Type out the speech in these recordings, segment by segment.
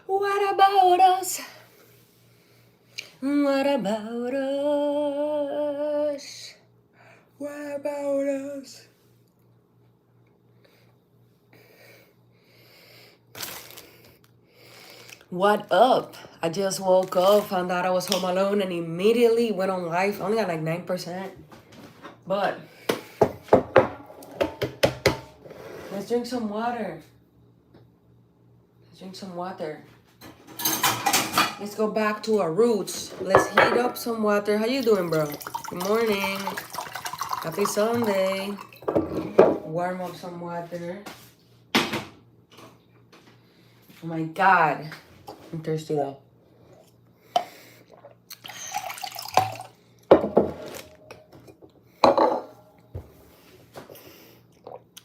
What about us? What about us? What about us? What up? I just woke up, found out I was home alone, and immediately went on live. Only got like 9%. But let's drink some water. Let's drink some water. Let's go back to our roots. Let's heat up some water. How you doing, bro? Good morning. Happy Sunday. Warm up some water. Oh my God. I'm thirsty though.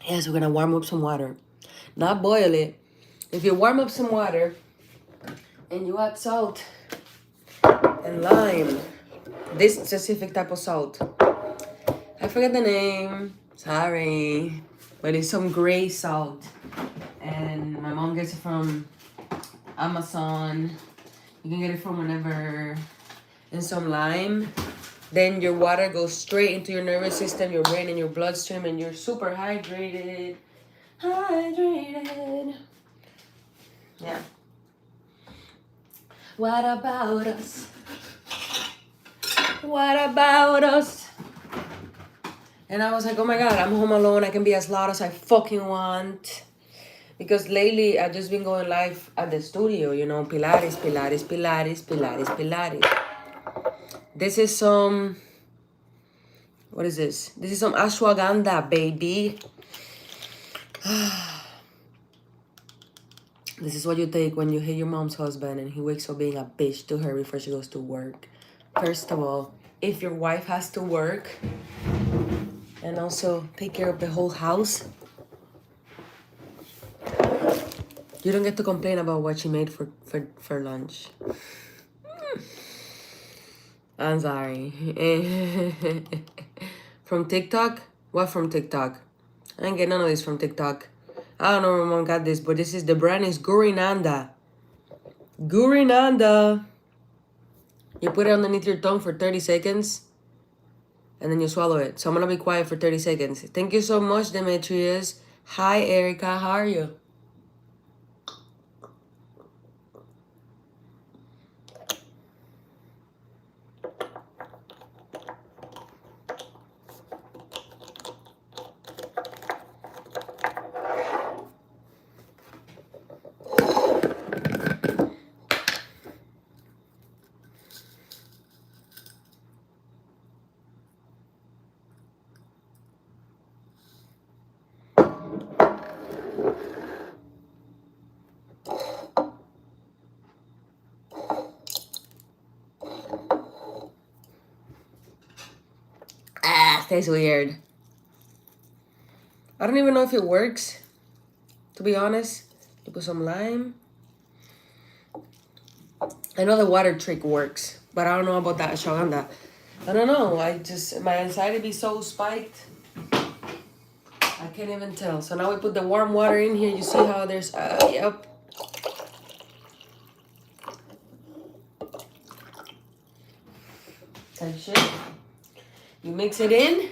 Yes, we're gonna warm up some water. Not boil it. If you warm up some water and you add salt and lime, this specific type of salt, I forget the name, sorry, but it's some gray salt. And my mom gets it from Amazon. You can get it from whenever. And some lime. Then your water goes straight into your nervous system, your brain, and your bloodstream, and you're super hydrated. Hydrated. Yeah. What about us? What about us? And I was like, oh my God, I'm home alone. I can be as loud as I fucking want. Because lately, I've just been going live at the studio, you know, Pilates, Pilates, Pilates, Pilates, Pilates. This is some, what is this? This is some ashwagandha, baby. This is what you take when you hit your mom's husband and he wakes up being a bitch to her before she goes to work. First of all, if your wife has to work and also take care of the whole house, you don't get to complain about what she made for lunch. I'm sorry. From TikTok? What from TikTok? I didn't get none of this from TikTok. I don't know where mom got this, but this is, the brand is Gurinanda. Gurinanda. You put it underneath your tongue for 30 seconds, and then you swallow it. So I'm gonna be quiet for 30 seconds. Thank you so much, Demetrius. Hi, Erica. How are you? Tastes weird. I don't even know if it works, to be honest. You put some lime. I know the water trick works, but I don't know about that ashwagandha. I don't know. My anxiety be so spiked. I can't even tell. So now we put the warm water in here. You see how there's, yep. Type shit. You mix it in.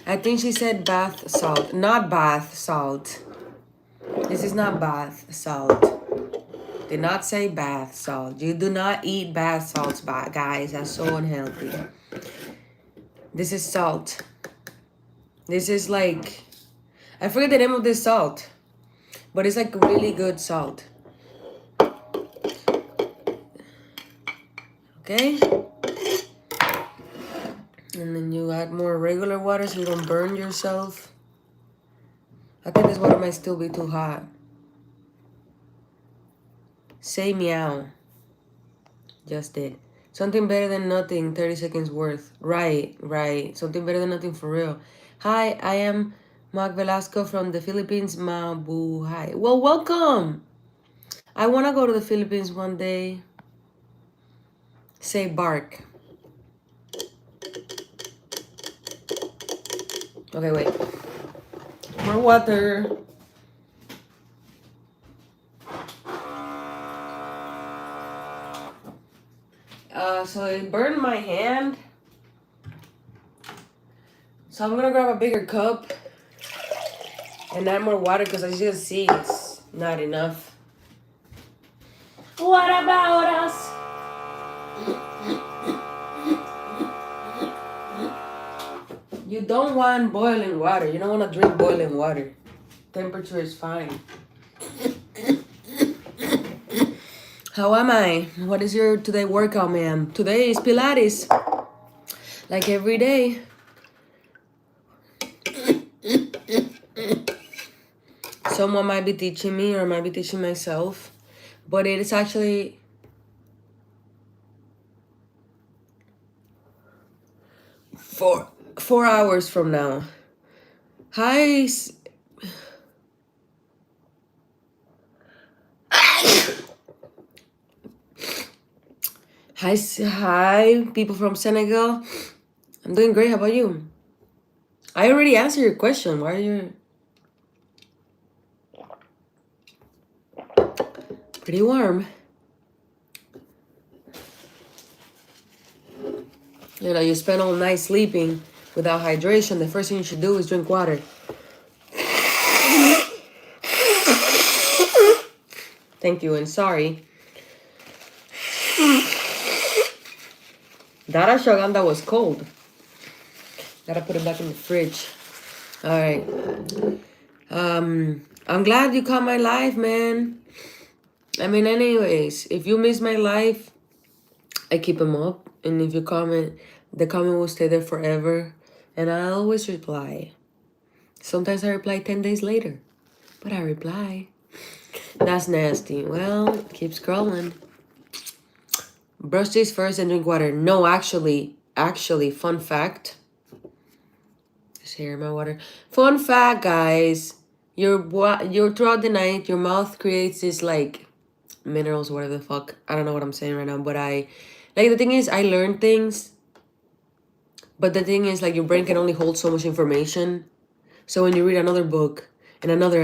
I think she said bath salt, not bath salt. This is not bath salt. Did not say bath salt. You do not eat bath salts, guys. That's so unhealthy. This is salt. This is like, I forget the name of this salt, but it's like really good salt. Okay? And then you add more regular water so you don't burn yourself. I think this water might still be too hot. Say meow. Just did. Something better than nothing, 30 seconds worth. Right. Something better than nothing for real. Hi, I am Mac Velasco from the Philippines. Mabuhay. Well, welcome. I want to go to the Philippines one day. Say bark. Okay, wait. More water. So it burned my hand. So I'm gonna grab a bigger cup and add more water because as you can see, it's not enough. What about us? You don't want boiling water. You don't want to drink boiling water. Temperature is fine. How am I? What is your today workout, man? Today is Pilates. Like every day. Someone might be teaching me or I might be teaching myself. But it is actually 4 hours from now. Hi. Hi, people from Senegal. I'm doing great. How about you? I already answered your question. Why are you... Pretty warm. You know, you spend all night sleeping without hydration. The first thing you should do is drink water. Thank you and sorry. That ashwagandha was cold. Gotta put it back in the fridge. All right. I'm glad you caught my live, man. I mean, anyways, if you miss my live, I keep them up. And if you comment, the comment will stay there forever. And I always reply. Sometimes I reply 10 days later. But I reply. That's nasty. Well, keep scrolling. Brush teeth first and drink water. No, actually, fun fact. Share my water. Fun fact, guys. You're throughout the night, your mouth creates this like minerals, whatever the fuck. I don't know what I'm saying right now, but the thing is, I learn things. But the thing is, like, your brain can only hold so much information. So when you read another book and another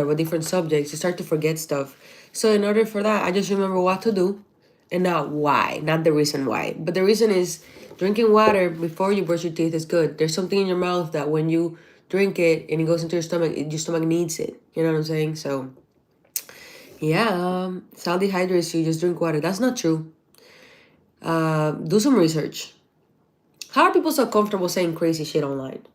with different subjects, you start to forget stuff. So in order for that, I just remember what to do and not why, not the reason why. But the reason is drinking water before you brush your teeth is good. There's something in your mouth that when you drink it and it goes into your stomach needs it. You know what I'm saying? So yeah, salt dehydrates you, just drink water. That's not true. Do some research. How are people so comfortable saying crazy shit online?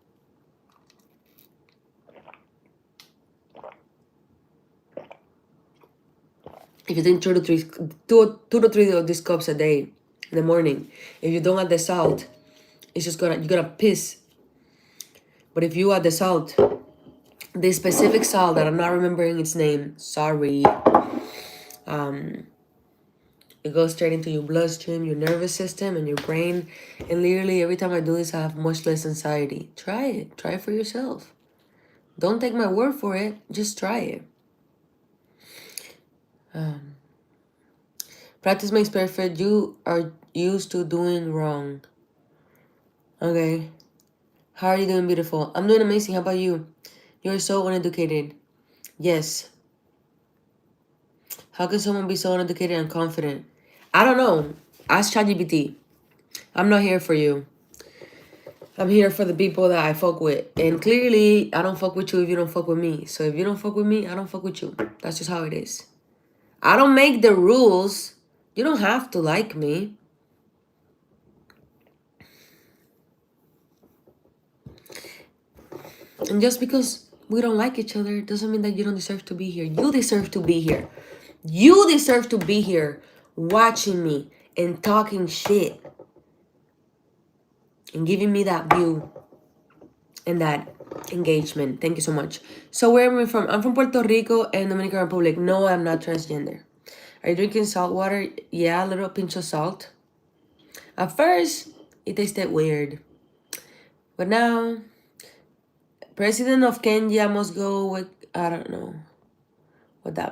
If you drink 2 to 3 of these cups a day in the morning, if you don't add the salt, it's just you're gonna piss. But if you add the salt, this specific salt that I'm not remembering its name, sorry, it goes straight into your bloodstream, your nervous system, and your brain. And literally every time I do this, I have much less anxiety. Try it. Try it for yourself. Don't take my word for it. Just try it. Practice makes perfect. You are used to doing wrong. Okay. How are you doing, beautiful? I'm doing amazing. How about you? You're so uneducated. Yes. How can someone be so uneducated and confident? I don't know. Ask ChatGPT. I'm not here for you. I'm here for the people that I fuck with. And clearly, I don't fuck with you if you don't fuck with me. So if you don't fuck with me, I don't fuck with you. That's just how it is. I don't make the rules. You don't have to like me. And just because we don't like each other doesn't mean that you don't deserve to be here. You deserve to be here. You deserve to be here watching me and talking shit and giving me that view and that engagement. Thank you so much. So where am I from? I'm from Puerto Rico and Dominican Republic. No, I'm not transgender. Are you drinking salt water? Yeah, a little pinch of salt. At first, it tasted weird. But now, President of Kenya must go with, I don't know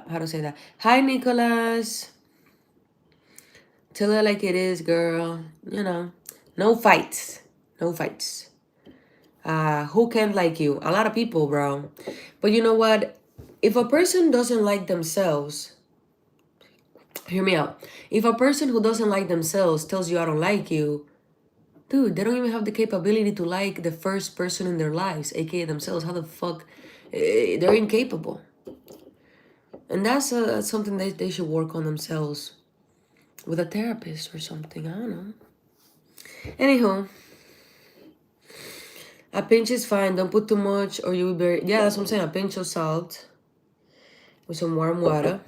how to say that. Hi, Nicholas. Tell it like it is, girl. You know, no fights. No fights. Who can't like you? A lot of people, bro. But you know what? If a person doesn't like themselves, Hear me out. If a person who doesn't like themselves tells you I don't like you, dude, they don't even have the capability to like the first person in their lives, aka themselves. How the fuck? They're incapable. And that's something they should work on themselves with a therapist or something. I don't know. Anywho, a pinch is fine. Don't put too much or you will be... Yeah, that's what I'm saying. A pinch of salt with some warm water.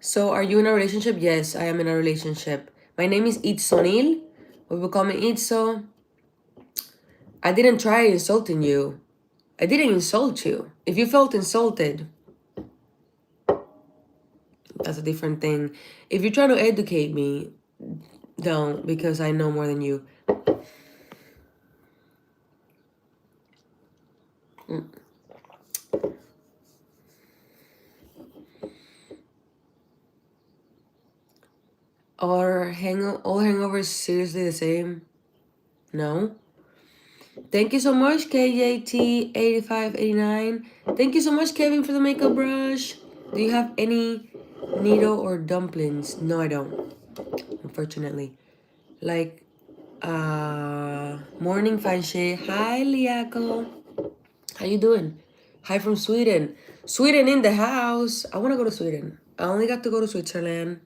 So, are you in a relationship? Yes, I am in a relationship. My name is Idsonil. We will call me Idso. I didn't try insulting you. I didn't insult you. If you felt insulted, that's a different thing. If you're trying to educate me, don't, because I know more than you. All hangovers seriously the same? No. Thank you so much, KJT8589. Thank you so much, Kevin, for the makeup brush. Do you have any needle or dumplings? No, I don't. Unfortunately. Like, morning fanshi. Hi, Liako. How you doing? Hi from Sweden. Sweden in the house. I want to go to Sweden. I only got to go to Switzerland,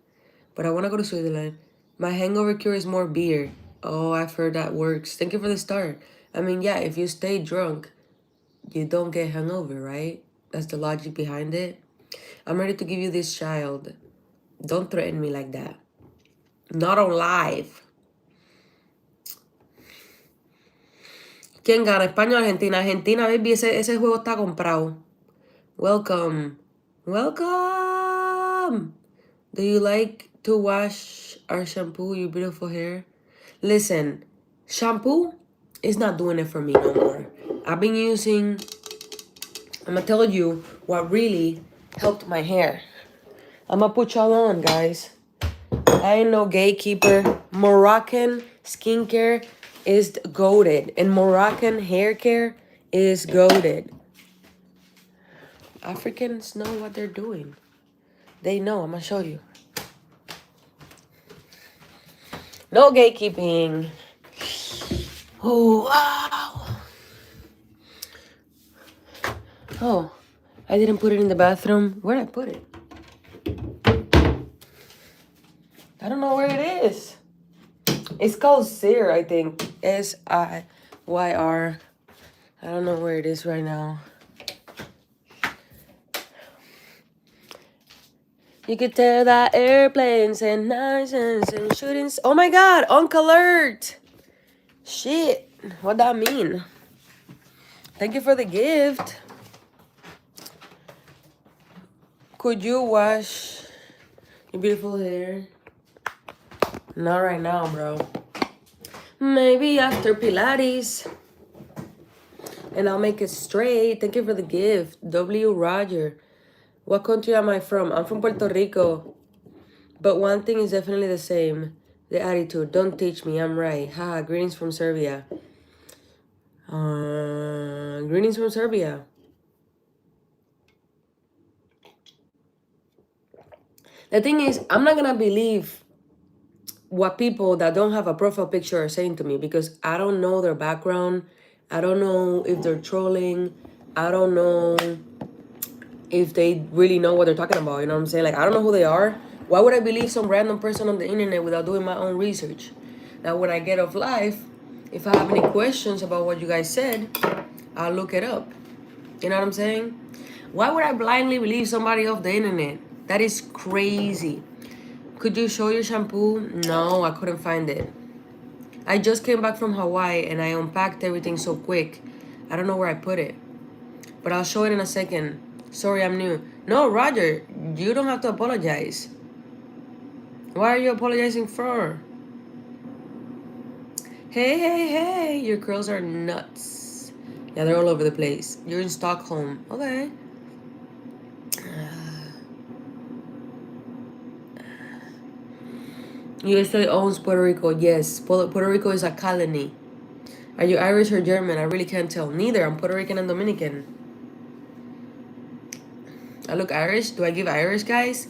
but I want to go to Switzerland. My hangover cure is more beer. Oh, I've heard that works. Thank you for the start. I mean, yeah, if you stay drunk, you don't get hungover, right? That's the logic behind it. I'm ready to give you this child. Don't threaten me like that. Not on live. ¿Quién gana? España o Argentina? Argentina, baby, ese juego está comprado. Welcome. Welcome. Do you like to wash our shampoo, your beautiful hair? Listen, shampoo is not doing it for me no more. I've been using... I'm gonna tell you what really helped my hair. I'm gonna put y'all on, guys. I ain't no gatekeeper. Moroccan skincare is goated, and Moroccan hair care is goated. Africans know what they're doing. They know. I'm gonna show you. No gatekeeping. Oh, wow. Oh, I didn't put it in the bathroom. Where did I put it? I don't know where it is. It's called Syr, I think. Syr. I don't know where it is right now. You could tell that airplanes and nonsense and shootings. Oh my god, Uncle Alert! Shit, what that mean? Thank you for the gift. Could you wash your beautiful hair? Not right now, bro. Maybe after Pilates. And I'll make it straight. Thank you for the gift. W. Roger. What country am I from? I'm from Puerto Rico. But one thing is definitely the same. The attitude. Don't teach me. I'm right. Haha. Greetings from Serbia. Greetings from Serbia. The thing is, I'm not gonna believe what people that don't have a profile picture are saying to me because I don't know their background. I don't know if they're trolling. I don't know if they really know what they're talking about. You know what I'm saying? Like, I don't know who they are. Why would I believe some random person on the internet without doing my own research? Now, when I get off live, if I have any questions about what you guys said, I'll look it up. You know what I'm saying? Why would I blindly believe somebody off the internet? That is crazy. Could you show your shampoo? No, I couldn't find it. I just came back from Hawaii and I unpacked everything so quick. I don't know where I put it. But I'll show it in a second. Sorry, I'm new. No, Roger, you don't have to apologize. Why are you apologizing for? Hey, hey, hey, your curls are nuts. Yeah, they're all over the place. You're in Stockholm. Okay. USA owns Puerto Rico. Yes, Puerto Rico is a colony. Are you Irish or German? I really can't tell. Neither. I'm Puerto Rican and Dominican. I look Irish. Do I give Irish, guys?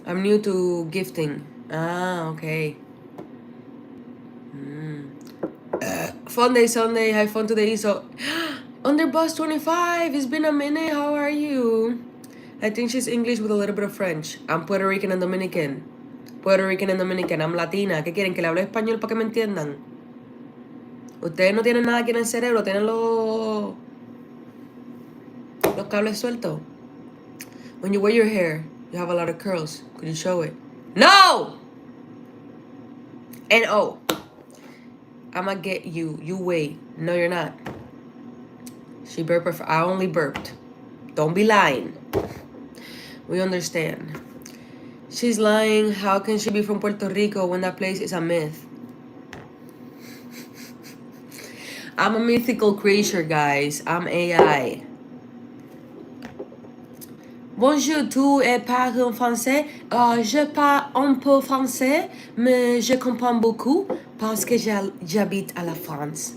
I'm new to gifting. Ah, okay. Fun day Sunday. Have fun today. So, Underboss 25. It's been a minute. How are you? I think she's English with a little bit of French. I'm Puerto Rican and Dominican. Puerto Rican and Dominican. I'm Latina. ¿Qué quieren? ¿Que le hable español para que me entiendan? Ustedes no tienen nada aquí en el cerebro. Tienen los cables sueltos. When you wear your hair, you have a lot of curls. Could you show it? No! And oh, I'ma get you. You wait. No, you're not. She burped. I only burped. Don't be lying. We understand. She's lying. How can she be from Puerto Rico when that place is a myth? I'm a mythical creature, guys. I'm AI. Bonjour, tu parles français? Je parle un peu français, mais je comprends beaucoup parce que j'habite à la France.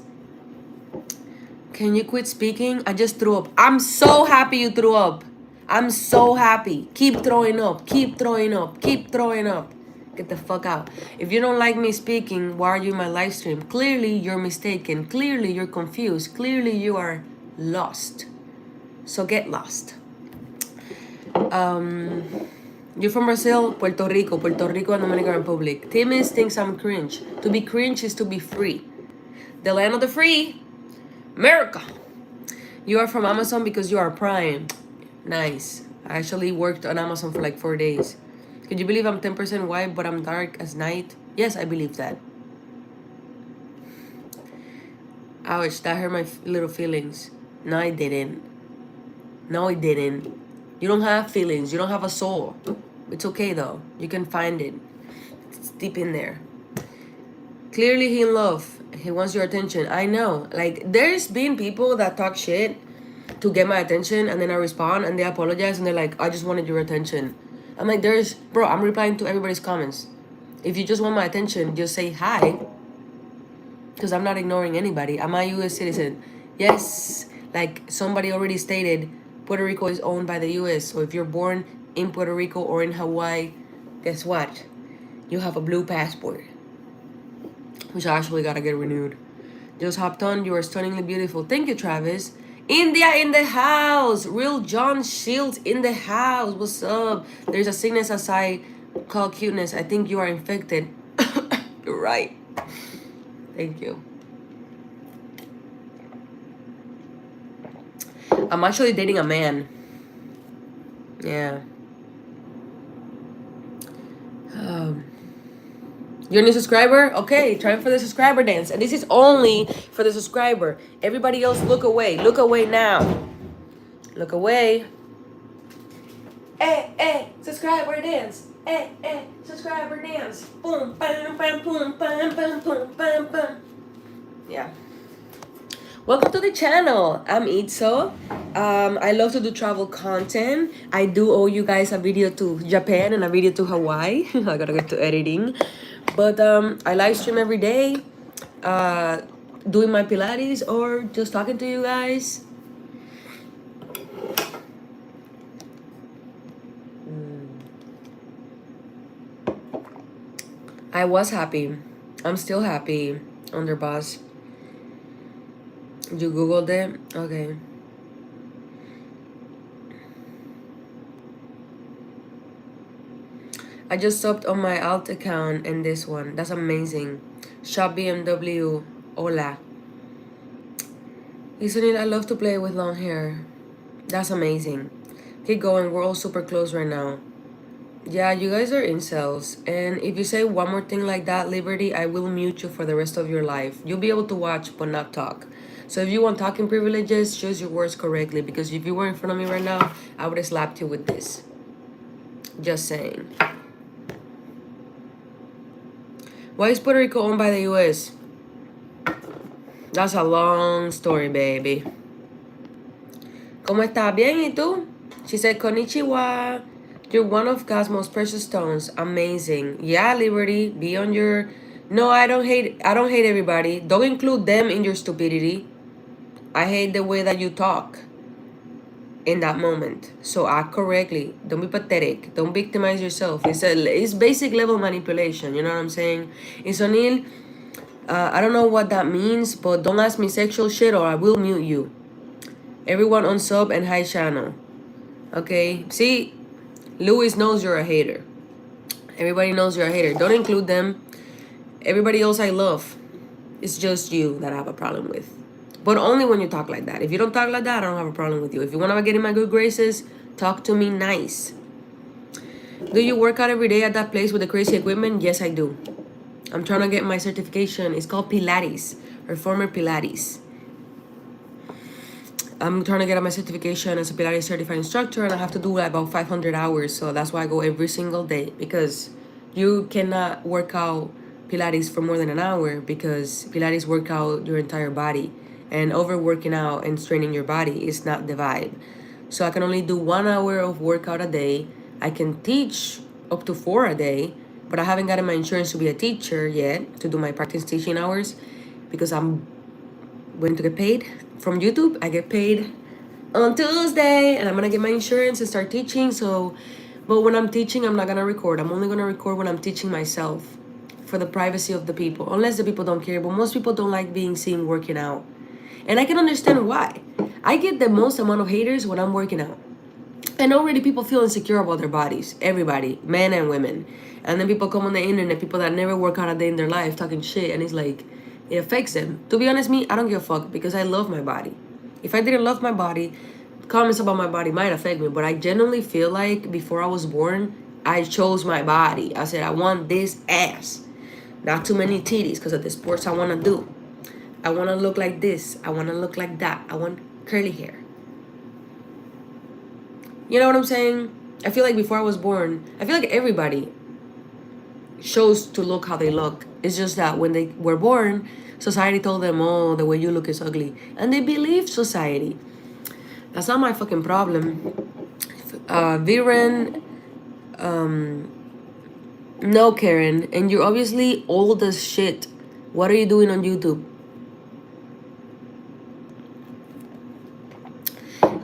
Can you quit speaking? I just threw up. I'm so happy you threw up. I'm so happy. Keep throwing up. Keep throwing up. Keep throwing up. Get the fuck out. If you don't like me speaking, why are you in my live stream? Clearly you're mistaken. Clearly you're confused. Clearly you are lost. So get lost. You're from Brazil, Puerto Rico and Dominican Republic. Timmins thinks I'm cringe. To be cringe is to be free. The land of the free. America. You are from Amazon because you are Prime. Nice. I actually worked on Amazon for like 4 days. Could you believe I'm 10% white but I'm dark as night? Yes, I believe that. Ouch, that hurt my little feelings. No, I didn't. No, it didn't. You don't have feelings. You don't have a soul. It's okay though. You can find it. It's deep in there. Clearly he in love. He wants your attention. I know. Like, there's been people that talk shit to get my attention and then I respond and they apologize and they're like, I just wanted your attention. I'm like, bro, I'm replying to everybody's comments. If you just want my attention, just say hi. Because I'm not ignoring anybody. I'm a U.S. citizen. Yes, like somebody already stated, Puerto Rico is owned by the U.S. So if you're born in Puerto Rico or in Hawaii, guess what? You have a blue passport. Which I actually gotta get renewed. Just hopped on. You are stunningly beautiful. Thank you, Travis. India in the house. Real John Shields in the house. What's up? There's a sickness aside called cuteness. I think you are infected. You're right. Thank you. I'm actually dating a man. Yeah. You're a new subscriber? Okay, time for the subscriber dance. And this is only for the subscriber. Everybody else, look away. Look away now. Look away. Subscriber dance. Subscriber dance. Boom, bam, bam, boom, bam, bam, boom, bam, bam. Yeah. Welcome to the channel. I'm Idso. I love to do travel content. I do owe you guys a video to Japan and a video to Hawaii. I gotta get to editing. But I live stream every day, doing my Pilates or just talking to you guys. I was happy. I'm still happy, Underboss. You googled it? Okay. I just subbed on my alt account and this one. That's amazing. Shop BMW. Hola. Idsonil, I love to play with long hair. That's amazing. Keep going. We're all super close right now. Yeah, you guys are incels. And if you say one more thing like that, Liberty, I will mute you for the rest of your life. You'll be able to watch but not talk. So if you want talking privileges, choose your words correctly. Because if you were in front of me right now, I would have slapped you with this. Just saying. Why is Puerto Rico owned by the U.S.? That's a long story, baby. ¿Cómo está? Bien, ¿y tú? She said, Konnichiwa. You're one of God's most precious stones. Amazing. Yeah, Liberty. Be on your... No, I don't hate everybody. Don't include them in your stupidity. I hate the way that you talk. in that moment. So act correctly. Don't be pathetic. Don't victimize yourself. It's basic level manipulation. You know what I'm saying? Idsonil, I don't know what that means, but don't ask me sexual shit or I will mute you. Everyone on sub and high channel. Okay? See, Louis knows you're a hater. Everybody knows you're a hater. Don't include them. Everybody else I love. It's just you that I have a problem with. But only when you talk like that. If you don't talk like that, I don't have a problem with you. If you want to get in my good graces, talk to me nice. Do you work out every day at that place with the crazy equipment? Yes, I do. I'm trying to get my certification. It's called Pilates, Reformer Pilates. I'm trying to get my certification as a Pilates certified instructor, and I have to do like about 500 hours. So that's why I go every single day, because you cannot work out Pilates for more than an hour, because Pilates work out your entire body, and overworking out and straining your body is not the vibe. So I can only do 1 hour of workout a day. I can teach up to 4 a day, but I haven't gotten my insurance to be a teacher yet, to do my practice teaching hours, because I'm going to get paid from YouTube. I get paid on Tuesday, and I'm gonna get my insurance and start teaching. So, but when I'm teaching, I'm not gonna record. I'm only gonna record when I'm teaching myself, for the privacy of the people, unless the people don't care. But most people don't like being seen working out, and I can understand why. I get the most amount of haters when I'm working out, and already people feel insecure about their bodies. Everybody, men and women. And then people come on the internet, people that never work out a day in their life, talking shit, and it's like, it affects them. To be honest, me, I don't give a fuck, because I love my body. If I didn't love my body, comments about my body might affect me, but I genuinely feel like before I was born, I chose my body. I said, I want this ass. Not too many titties, because of the sports I want to do. I want to look like this. I want to look like that. I want curly hair. You know what I'm saying? I feel like before I was born, I feel like everybody chose to look how they look. It's just that when they were born, society told them, oh, the way you look is ugly. And they believed society. That's not my fucking problem. Viren, no, Karen. And you're obviously old as shit. What are you doing on YouTube?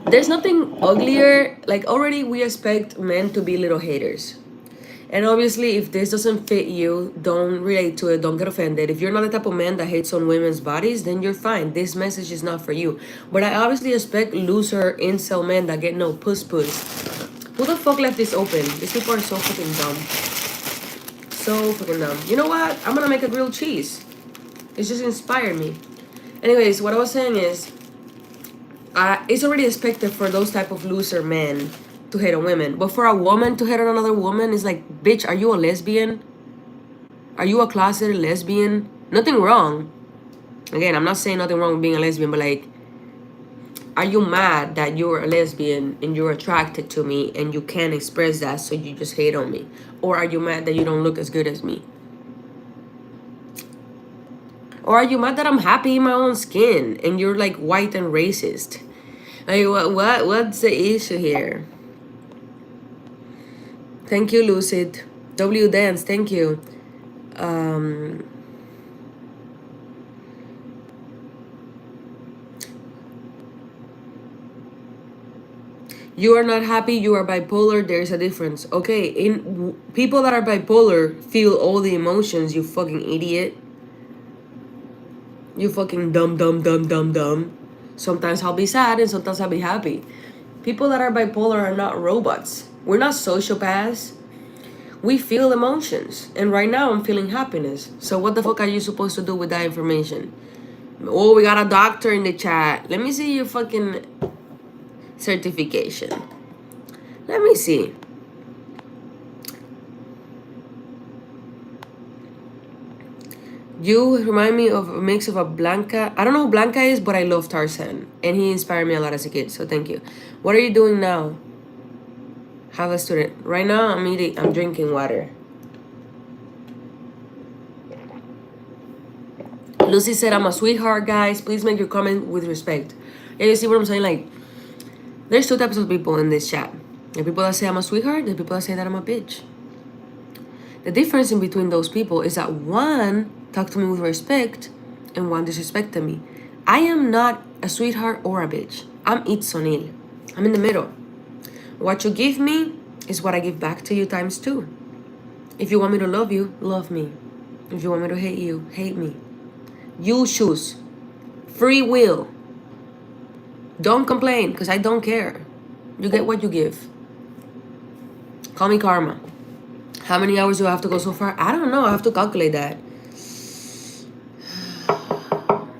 There's nothing uglier. Like, already we expect men to be little haters. And obviously, if this doesn't fit you, don't relate to it. Don't get offended. If you're not the type of man that hates on women's bodies, then you're fine. This message is not for you. But I obviously expect loser incel men that get no puss. Who the fuck left this open? These people are so fucking dumb. So fucking dumb. You know what? I'm gonna make a grilled cheese. It's just inspired me. Anyways, what I was saying is, it's already expected for those type of loser men to hate on women. But for a woman to hate on another woman, is like, bitch, are you a lesbian? Are you a closeted lesbian? Nothing wrong. Again, I'm not saying nothing wrong with being a lesbian, but like, are you mad that you're a lesbian and you're attracted to me and you can't express that, so you just hate on me? Or are you mad that you don't look as good as me? Or are you mad that I'm happy in my own skin and you're like white and racist? Like, what's the issue here? Thank you, Lucid. W Dance, thank you. You are not happy, you are bipolar, there's a difference. Okay, people that are bipolar feel all the emotions, you fucking idiot. You fucking dumb. Sometimes I'll be sad and sometimes I'll be happy. People that are bipolar are not robots. We're not sociopaths. We feel emotions. And right now I'm feeling happiness. So what the fuck are you supposed to do with that information? Oh, we got a doctor in the chat. Let me see your fucking certification. Let me see. You remind me of a mix of a Blanca. I don't know who Blanca is, but I love Tarzan. And he inspired me a lot as a kid, so thank you. What are you doing now? Have a student. Right now, I'm drinking water. Lucy said, I'm a sweetheart, guys. Please make your comment with respect. Yeah, you see what I'm saying? Like, there's two types of people in this chat. The people that say I'm a sweetheart, the people that say that I'm a bitch. The difference in between those people is that one talked to me with respect and one disrespected me. I am not a sweetheart or a bitch. I'm Idsonil. I'm in the middle. What you give me is what I give back to you times two. If you want me to love you, love me. If you want me to hate you, hate me. You choose. Free will. Don't complain, because I don't care. You get what you give. Call me karma. How many hours do I have to go so far? I don't know. I have to calculate that.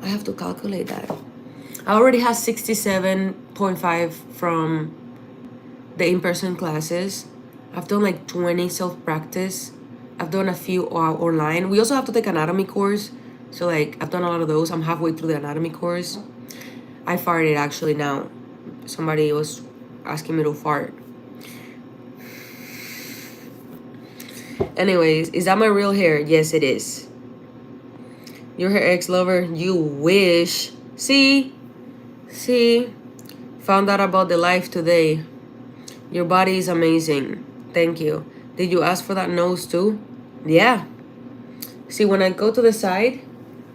I have to calculate that. I already have 67.5 from the in-person classes. I've done like 20 self-practice. I've done a few online. We also have to take anatomy course. So like I've done a lot of those. I'm halfway through the anatomy course. I farted actually now. Somebody was asking me to fart. Anyways, is that my real hair? Yes, it is. You're her ex-lover? You wish. See? Found out about the life today. Your body is amazing. Thank you. Did you ask for that nose too? Yeah. See, when I go to the side,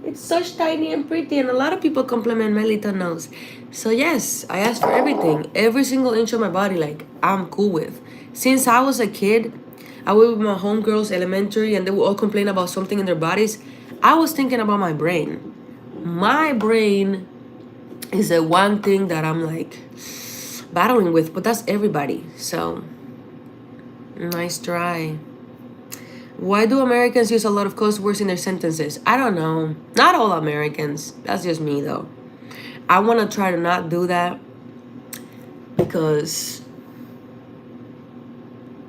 it's such tiny and pretty, and a lot of people compliment my little nose. So yes, I asked for everything. Every single inch of my body, like, I'm cool with. Since I was a kid, I was with my homegirls elementary, and they would all complain about something in their bodies. I was thinking about my brain. My brain is the one thing that I'm like battling with, but that's everybody. So nice try. Why do Americans use a lot of cuss words in their sentences? I don't know. Not all Americans. That's just me though. I want to try to not do that because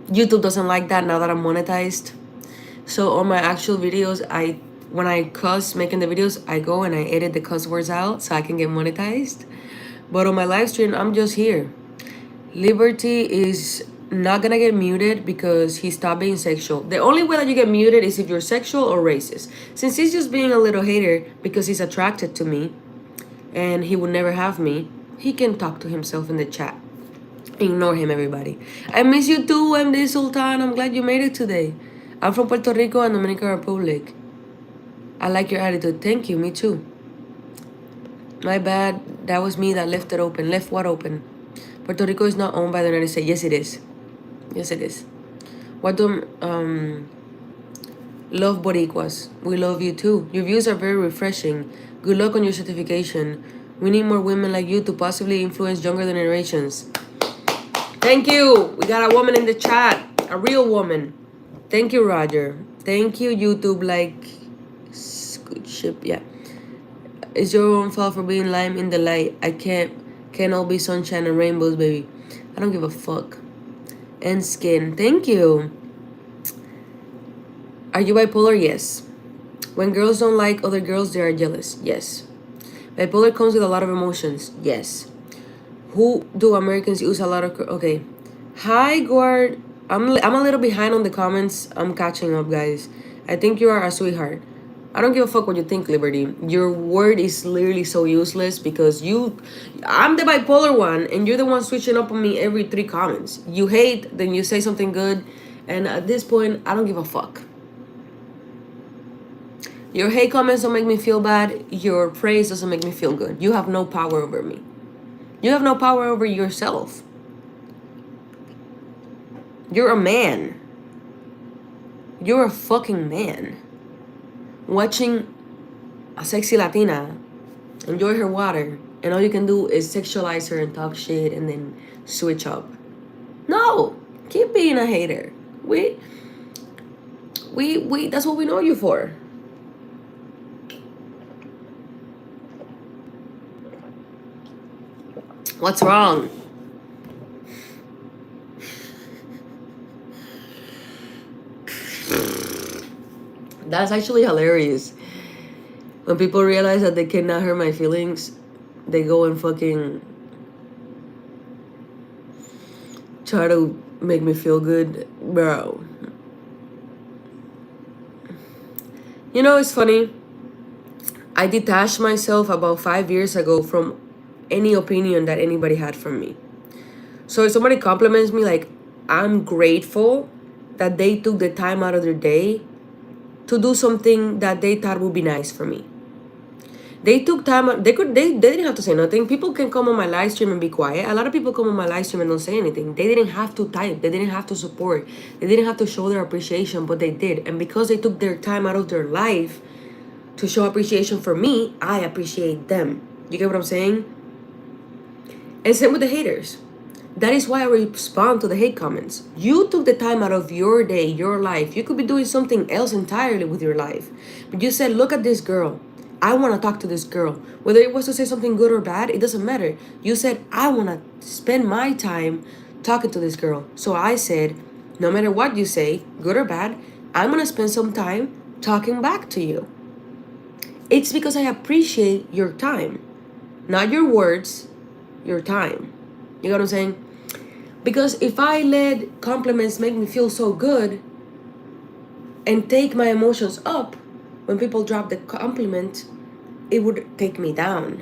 YouTube doesn't like that now that I'm monetized. So on my actual videos, when I cuss making the videos, I go and I edit the cuss words out so I can get monetized. But on my live stream, I'm just here. Liberty is not gonna get muted because he stopped being sexual. The only way that you get muted is if you're sexual or racist. Since he's just being a little hater because he's attracted to me and he would never have me, he can talk to himself in the chat. Ignore him, everybody. I miss you too, MD Sultan. I'm glad you made it today. I'm from Puerto Rico and Dominican Republic. I like your attitude. Thank you, me too. My bad. That was me that left it open. Left what open? Puerto Rico is not owned by the United States. Yes, it is. Yes, it is. What do love Boricuas? We love you too. Your views are very refreshing. Good luck on your certification. We need more women like you to possibly influence younger generations. Thank you. We got a woman in the chat. A real woman. Thank you, Roger. Thank you, YouTube. Like, good ship. Yeah. It's your own fault for being lime in the light. I can't all be sunshine and rainbows, baby. I don't give a fuck. And skin. Thank you. Are you bipolar? Yes. When girls don't like other girls, they are jealous. Yes. Bipolar comes with a lot of emotions. Yes. Who do Americans use a lot of... Okay. Hi, Guard. I'm a little behind on the comments. I'm catching up, guys. I think you are a sweetheart. I don't give a fuck what you think, Liberty. Your word is literally so useless because I'm the bipolar one and you're the one switching up on me every 3 comments. You hate, then you say something good, and at this point, I don't give a fuck. Your hate comments don't make me feel bad. Your praise doesn't make me feel good. You have no power over me. You have no power over yourself. You're a man. You're a fucking man. Watching a sexy Latina enjoy her water, and all you can do is sexualize her and talk shit and then switch up. No, keep being a hater. We that's what we know you for. What's wrong? That's actually hilarious. When people realize that they cannot hurt my feelings, they go and fucking try to make me feel good. Bro. You know, it's funny. I detached myself about 5 years ago from any opinion that anybody had from me. So if somebody compliments me, like, I'm grateful that they took the time out of their day to do something that they thought would be nice for me. They took time. They didn't have to say nothing. People can come on my live stream and be quiet. A lot of people come on my live stream and don't say anything. They didn't have to type. They didn't have to support. They didn't have to show their appreciation, but they did. And because they took their time out of their life to show appreciation for me, I appreciate them. You get what I'm saying? And same with the haters. That is why I respond to the hate comments. You took the time out of your day, your life. You could be doing something else entirely with your life. But you said, look at this girl. I want to talk to this girl. Whether it was to say something good or bad, it doesn't matter. You said, I want to spend my time talking to this girl. So I said, no matter what you say, good or bad, I'm going to spend some time talking back to you. It's because I appreciate your time. Not your words, your time. You know what I'm saying? Because if I let compliments make me feel so good and take my emotions up, when people drop the compliment, it would take me down,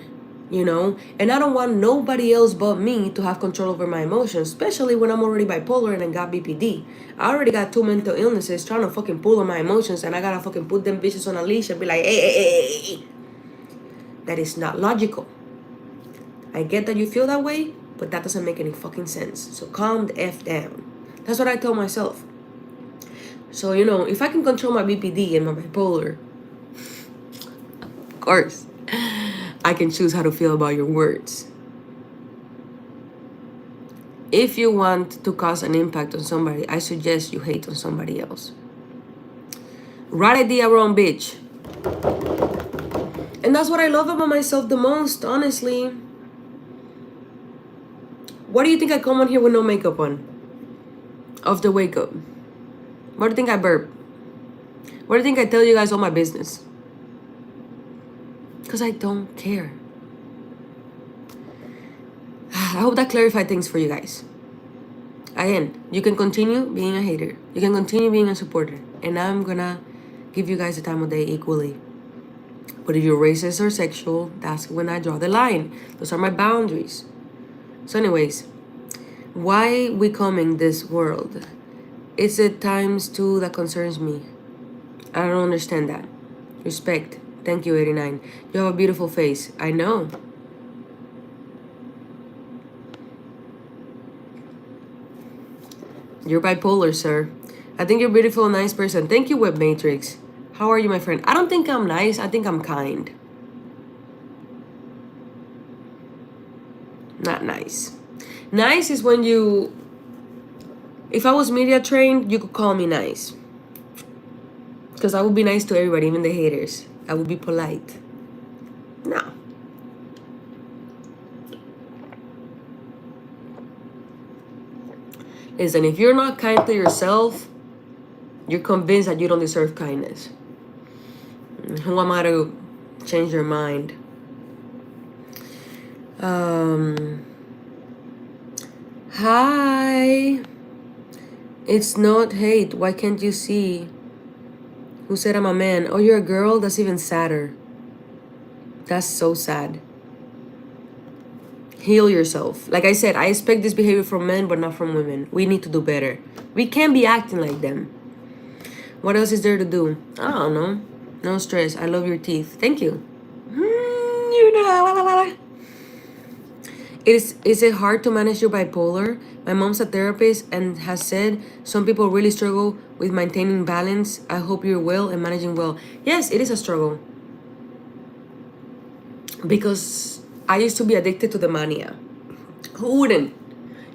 you know? And I don't want nobody else but me to have control over my emotions, especially when I'm already bipolar and I got BPD. I already got 2 mental illnesses trying to fucking pull on my emotions, and I gotta fucking put them bitches on a leash and be like, hey. That is not logical. I get that you feel that way, but that doesn't make any fucking sense. So calm the F down. That's what I tell myself. So, you know, if I can control my BPD and my bipolar, of course, I can choose how to feel about your words. If you want to cause an impact on somebody, I suggest you hate on somebody else. Right idea, wrong bitch. And that's what I love about myself the most, honestly. What do you think I come on here with no makeup on? Off the wake up. What do you think I burp? What do you think I tell you guys all my business? Because I don't care. I hope that clarified things for you guys. Again, you can continue being a hater. You can continue being a supporter. And I'm gonna give you guys the time of day equally. But if you're racist or sexual, that's when I draw the line. Those are my boundaries. So anyways, why we come in this world? It's at times too that concerns me. I don't understand that. Respect. Thank you, 89. You have a beautiful face. I know. You're bipolar, sir. I think you're a beautiful, nice person. Thank you, Web Matrix. How are you, my friend? I don't think I'm nice. I think I'm kind. Not nice. Nice is when you... If I was media trained, you could call me nice. Because I would be nice to everybody, even the haters. I would be polite. No. Listen, if you're not kind to yourself, you're convinced that you don't deserve kindness. Who am I to change your mind? Hi. It's not hate. Why can't you see? Who said I'm a man? Oh, you're a girl? That's even sadder. That's so sad. Heal yourself. Like I said, I expect this behavior from men, but not from women. We need to do better. We can't be acting like them. What else is there to do? I don't know. No stress. I love your teeth. Thank you. Is it hard to manage your bipolar? My mom's a therapist and has said some people really struggle with maintaining balance. I hope you're well and managing well. Yes, it is a struggle. Because I used to be addicted to the mania. Who wouldn't?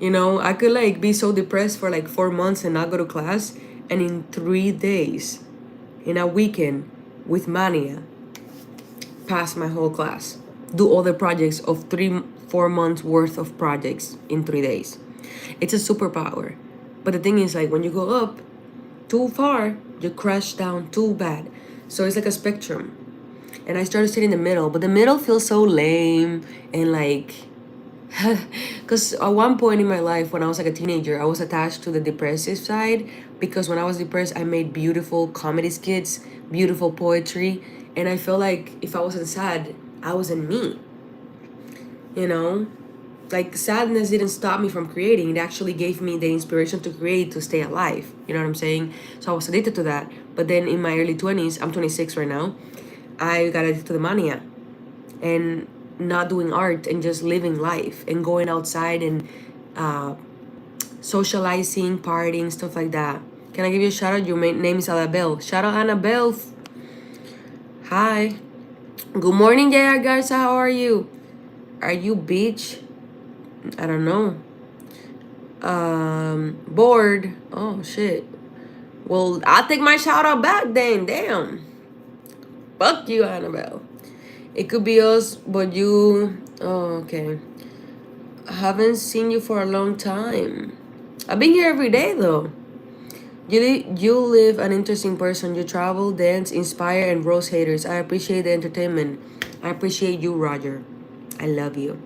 You know, I could like be so depressed for like 4 months and not go to class. And in 3 days, in a weekend, with mania, pass my whole class. Do all the projects of 3-4 months worth of projects in 3 days. It's a superpower. But the thing is, like, when you go up too far, you crash down too bad. So it's like a spectrum. And I started sitting in the middle, but the middle feels so lame and like, because at one point in my life when I was like a teenager, I was attached to the depressive side because when I was depressed, I made beautiful comedy skits, beautiful poetry, and I felt like if I wasn't sad, I wasn't me. You know, like sadness didn't stop me from creating. It actually gave me the inspiration to create, to stay alive. You know what I'm saying? So I was addicted to that. But then in my early 20s, I'm 26 right now, I got addicted to the mania. and not doing art and just living life and going outside and socializing, partying, stuff like that. Can I give you a shout out? Your name is Annabelle. Shout out Annabelle. Hi. Good morning, JR Garza. How are you? Are you beach? I don't know. Bored. Oh shit. Well, I'll take my shout out back then. Damn. Fuck you, Annabelle. It could be us, but you. Oh, okay. I haven't seen you for a long time. I've been here every day though. You live an interesting person. You travel, dance, inspire, and roast haters. I appreciate the entertainment. I appreciate you, Roger. I love you.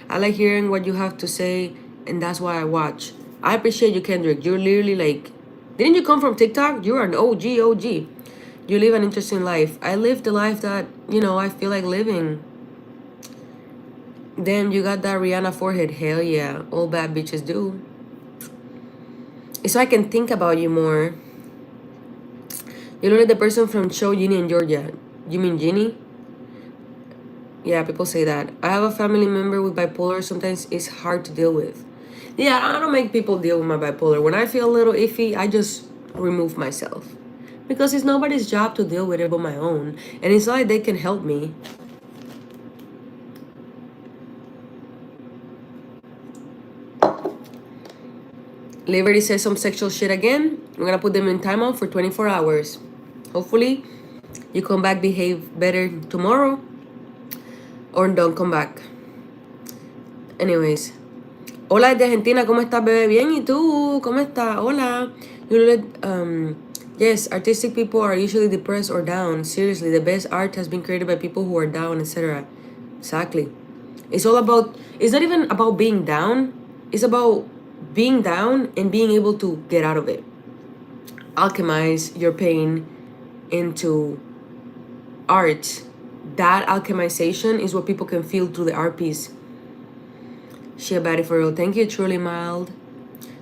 I like hearing what you have to say, and that's why I watch. I appreciate you, Kendrick. You're literally like, didn't you come from TikTok? You're an OG, OG. You live an interesting life. I live the life that, I feel like living. Damn, you got that Rihanna forehead. Hell yeah. All bad bitches do. So I can think about you more. You look like the person from Show Ginny in Georgia. You mean Ginny? Yeah, people say that. I have a family member with bipolar. Sometimes it's hard to deal with. Yeah, I don't make people deal with my bipolar. When I feel a little iffy, I just remove myself. Because it's nobody's job to deal with it but my own. And it's not like they can help me. Liberty says some sexual shit again. We're gonna put them in timeout for 24 hours. Hopefully, you come back, behave better tomorrow. Or don't come back. Anyways. Hola desde Argentina, ¿cómo estás, bebé? Bien, ¿y tú? ¿Cómo estás? Hola. Yes, artistic people are usually depressed or down. Seriously, the best art has been created by people who are down, etc. Exactly. It's not even about being down. It's about being down and being able to get out of it. Alchemize your pain into art. That alchemization is what people can feel through the art piece. She a baddie for real. Thank you, truly mild.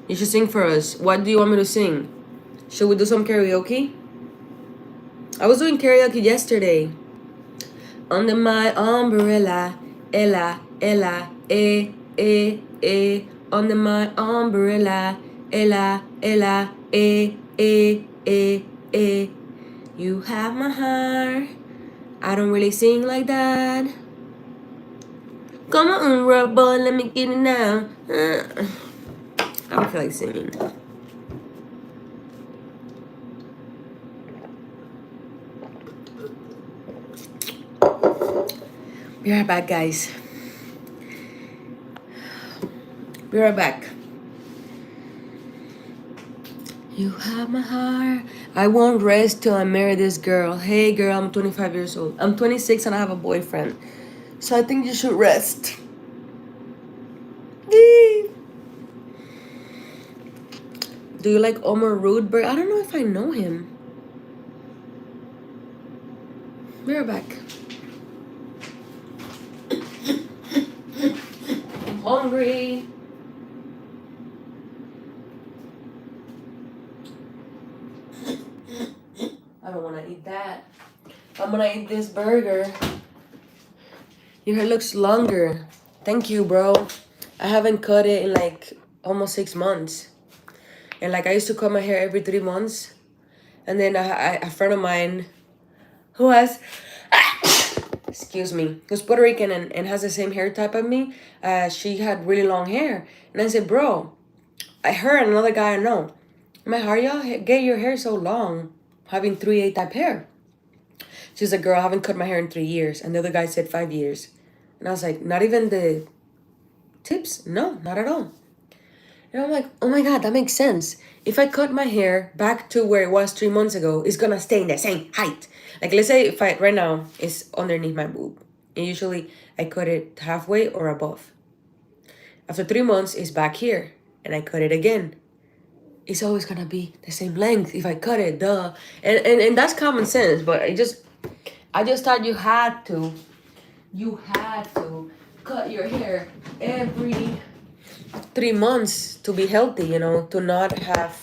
You should sing for us. What do you want me to sing? Should we do some karaoke? I was doing karaoke yesterday. Under my umbrella, Ella, Ella, eh. Under my umbrella, Ella, Ella, eh. You have my heart. I don't really sing like that. Come on, rub boy, let me get it now. I don't feel like singing. Be right back, guys. Be right back. You have my heart. I won't rest till I marry this girl. Hey, girl, I'm 25 years old. I'm 26 and I have a boyfriend. So I think you should rest. Do you like Omar Rudberg? I don't know if I know him. Be right back. I'm hungry. I don't want to eat that. I'm gonna eat this burger. Your hair looks longer. Thank you, bro. I haven't cut it in like almost 6 months. And like I used to cut my hair every 3 months. And then a friend of mine who has, excuse me, who's Puerto Rican and has the same hair type as me, she had really long hair. And I said, bro, I heard another guy I know, man, how y'all get your hair so long having 3/8 type hair? She's like, girl, I haven't cut my hair in 3 years. And the other guy said 5 years. And I was like, not even the tips? No, not at all. And I'm like, oh my God, that makes sense. If I cut my hair back to where it was 3 months ago, it's gonna stay in the same height. Like, let's say if right now, it's underneath my boob. And usually I cut it halfway or above. After 3 months, it's back here. And I cut it again. It's always gonna be the same length if I cut it, duh. And that's common sense, but I just thought you had to cut your hair every 3 months to be healthy, to not have.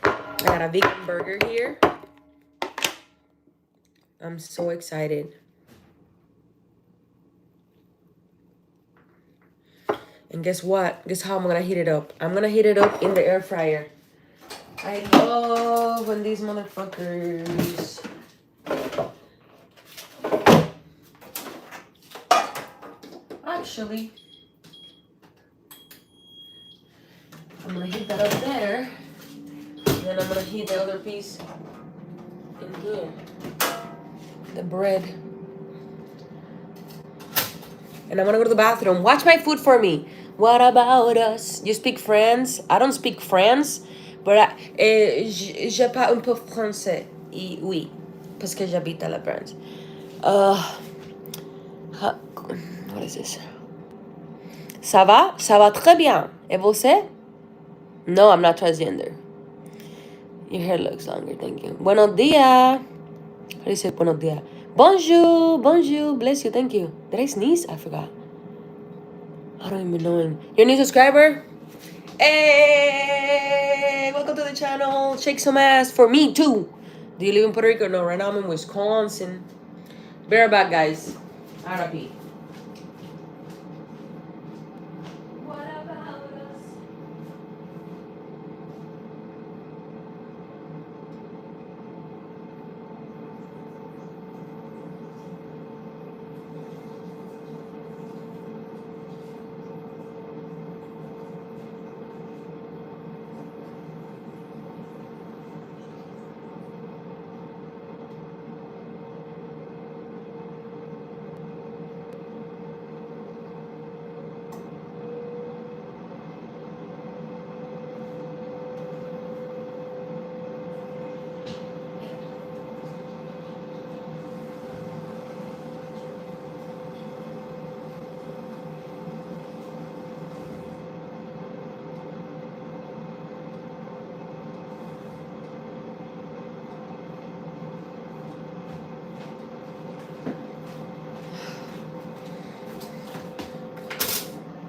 I got a vegan burger here. I'm so excited. And guess what? Guess how I'm gonna heat it up? I'm gonna heat it up in the air fryer. I love when these motherfuckers. Actually, I'm gonna heat that up there. And then I'm gonna heat the other piece in here. The bread. And I'm gonna go to the bathroom. Watch my food for me. What about us? You speak French? I don't speak French, but je parle un peu français. Oui, parce que j'habite à la France. What is this? Ça va? Ça va très bien. Et você? No, I'm not transgender. Your hair looks longer, thank you. Buenos dias. How do you say buenos dias? Bonjour, bonjour, bless you, thank you. Did I sneeze? I forgot. I don't even know. You're a new subscriber? Hey, welcome to the channel. Shake some ass for me too. Do you live in Puerto Rico? No, right now I'm in Wisconsin. Be right back, guys. RIP.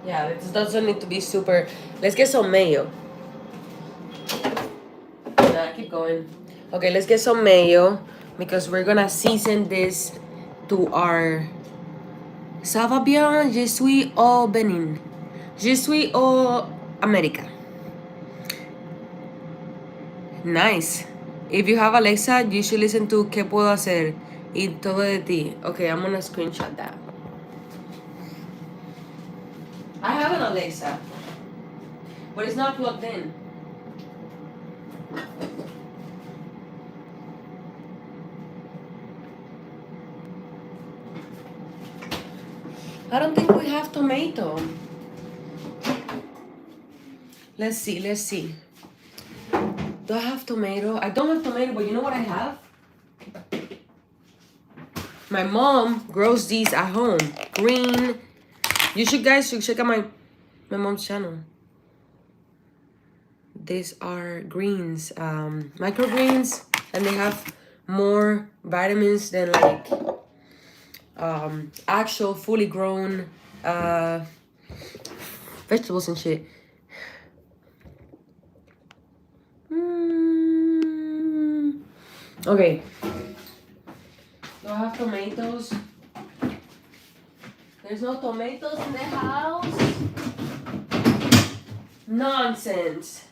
Yeah, this doesn't need to be super. Let's get some mayo. Nah, keep going. Okay, let's get some mayo because we're gonna season this to our. Ça va bien? Je suis au Benin. Je suis au America. Nice. If you have Alexa, you should listen to ¿Qué puedo hacer? Y todo de ti. Okay, I'm gonna screenshot that. I have an Alexa, but it's not plugged in. I don't think we have tomato. Let's see, let's see. Do I have tomato? I don't have tomato, but you know what I have? My mom grows these at home. Green. You guys should check out my mom's channel. These are greens, microgreens, and they have more vitamins than like actual fully grown vegetables and shit. Okay. Do I have tomatoes? There's no tomatoes in the house? Nonsense.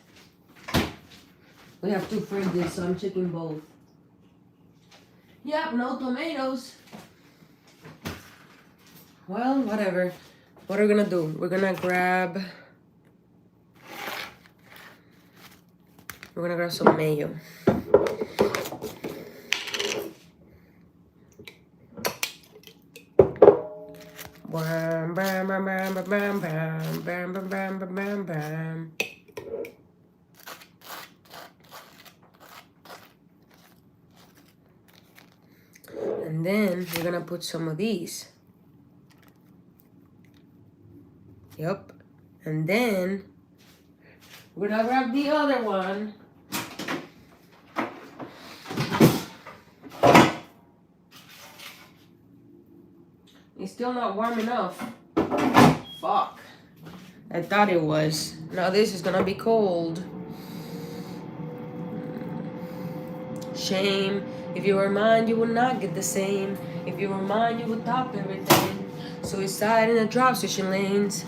We have two fridges, so I'm checking both. Yep, no tomatoes. Well, whatever. What are we gonna do? We're gonna grab some mayo. Bam, bam, bam, bam, bam, bam, bam, bam, bam, bam, bam. And then we're gonna put some of these. Yep. And then we're gonna grab the other one. It's still not warm enough. Fuck. I thought it was. Now this is gonna be cold. Shame. If you were mine, you would not get the same. If you were mine, you would top everything. Suicide in the drop switching lanes.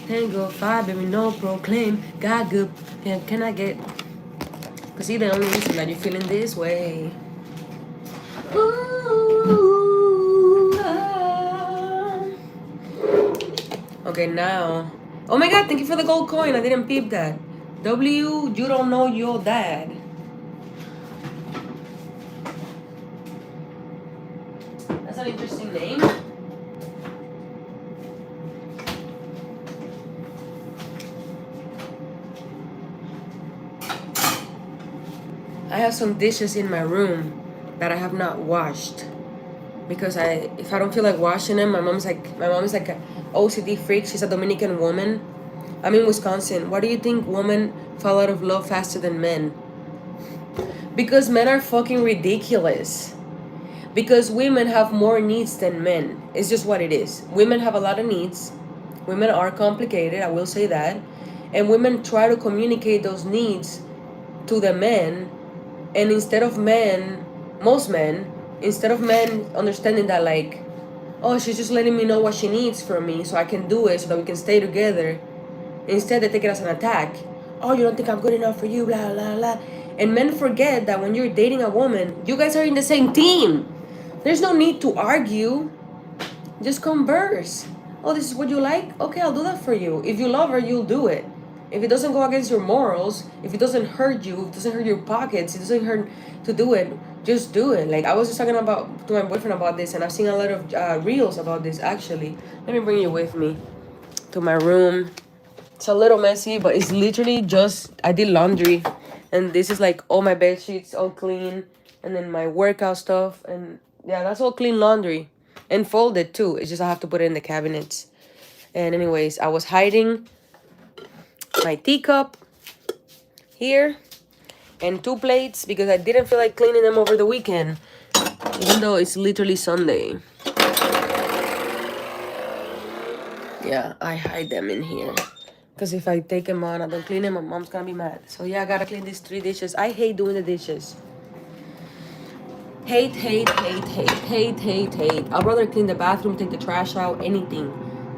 Tango, 5, baby, no proclaim. God good. Can I get? Cause he the only reason that you're feeling this way. Ooh, ah. Okay, now. Oh my God! Thank you for the gold coin. I didn't peep that. W, you don't know your dad. That's an interesting name. I have some dishes in my room that I have not washed because if I don't feel like washing them, my mom is like a OCD freak. She's a Dominican woman. I'm in Wisconsin. Why do you think women fall out of love faster than men? Because men are fucking ridiculous. Because women have more needs than men. It's just what it is. Women have a lot of needs. Women are complicated, I will say that. And women try to communicate those needs to the men. And instead of most men, instead of men understanding that like, oh, she's just letting me know what she needs from me so I can do it so that we can stay together. Instead, they take it as an attack. Oh, you don't think I'm good enough for you, blah, blah, blah. And men forget that when you're dating a woman, you guys are in the same team. There's no need to argue. Just converse. Oh, this is what you like? Okay, I'll do that for you. If you love her, you'll do it. If it doesn't go against your morals, if it doesn't hurt you, if it doesn't hurt your pockets, it doesn't hurt to do it, just do it. Like, I was just talking to my boyfriend about this, and I've seen a lot of reels about this, actually. Let me bring you with me to my room. It's a little messy, but it's literally just, I did laundry. And this is like all my bed sheets, all clean. And then my workout stuff. And yeah, that's all clean laundry. And folded too. It's just I have to put it in the cabinets. And anyways, I was hiding my teacup here. And 2 plates because I didn't feel like cleaning them over the weekend. Even though it's literally Sunday. Yeah, I hide them in here. Because if I take them on, I don't clean them, my mom's gonna be mad. So yeah, I gotta clean these 3 dishes. I hate doing the dishes. Hate. I'd rather clean the bathroom, take the trash out, anything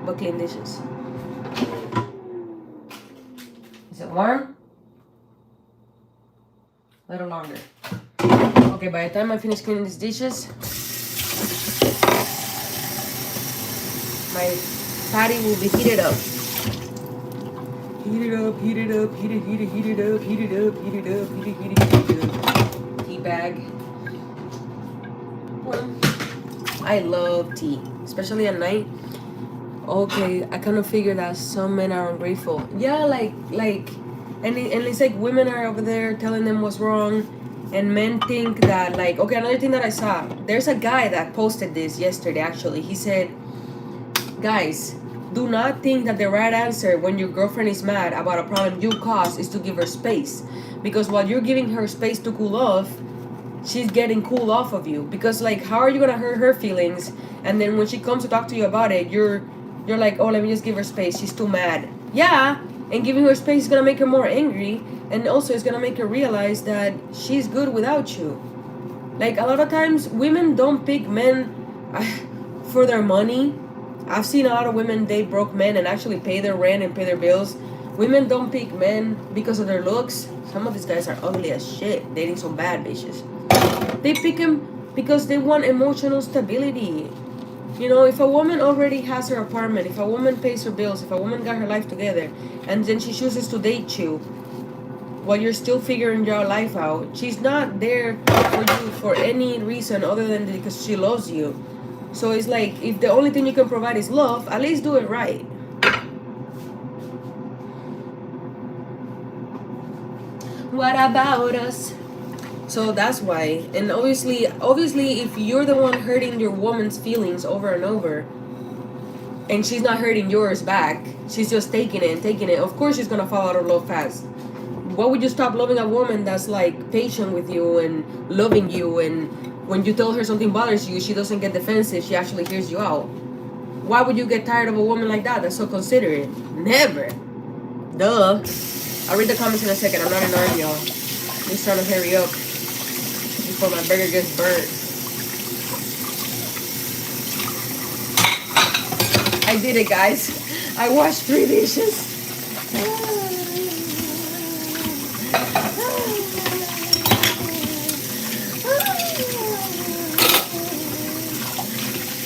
but clean dishes. Is it warm? A little longer. Okay, by the time I finish cleaning these dishes, my patty will be heated up. Heat it up. Tea bag. I love tea, especially at night. Okay, I kind of figured that some men are ungrateful. Yeah, and it's like women are over there telling them what's wrong, and men think that like, okay, another thing that I saw, there's a guy that posted this yesterday actually. He said, guys, do not think that the right answer when your girlfriend is mad about a problem you caused is to give her space. Because while you're giving her space to cool off, she's getting cool off of you. Because like, how are you gonna hurt her feelings? And then when she comes to talk to you about it, you're like, oh, let me just give her space. She's too mad. Yeah, and giving her space is gonna make her more angry. And also it's gonna make her realize that she's good without you. Like, a lot of times, women don't pick men for their money. I've seen a lot of women date broke men and actually pay their rent and pay their bills. Women don't pick men because of their looks. Some of these guys are ugly as shit, dating some bad bitches. They pick him because they want emotional stability. You know, if a woman already has her apartment, if a woman pays her bills, if a woman got her life together, and then she chooses to date you while you're still figuring your life out, she's not there for you for any reason other than because she loves you. So it's like, if the only thing you can provide is love, at least do it right. What about us? So that's why. And obviously, if you're the one hurting your woman's feelings over and over, and she's not hurting yours back, she's just taking it, of course she's gonna fall out of love fast. Why would you stop loving a woman that's like patient with you and loving you, and when you tell her something bothers you, she doesn't get defensive, she actually hears you out? Why would you get tired of a woman like that that's so considerate? Never. Duh. I'll read the comments in a second. I'm not in arm, y'all. I'm just trying to hurry up before my burger gets burnt. I did it, guys. I washed 3 dishes.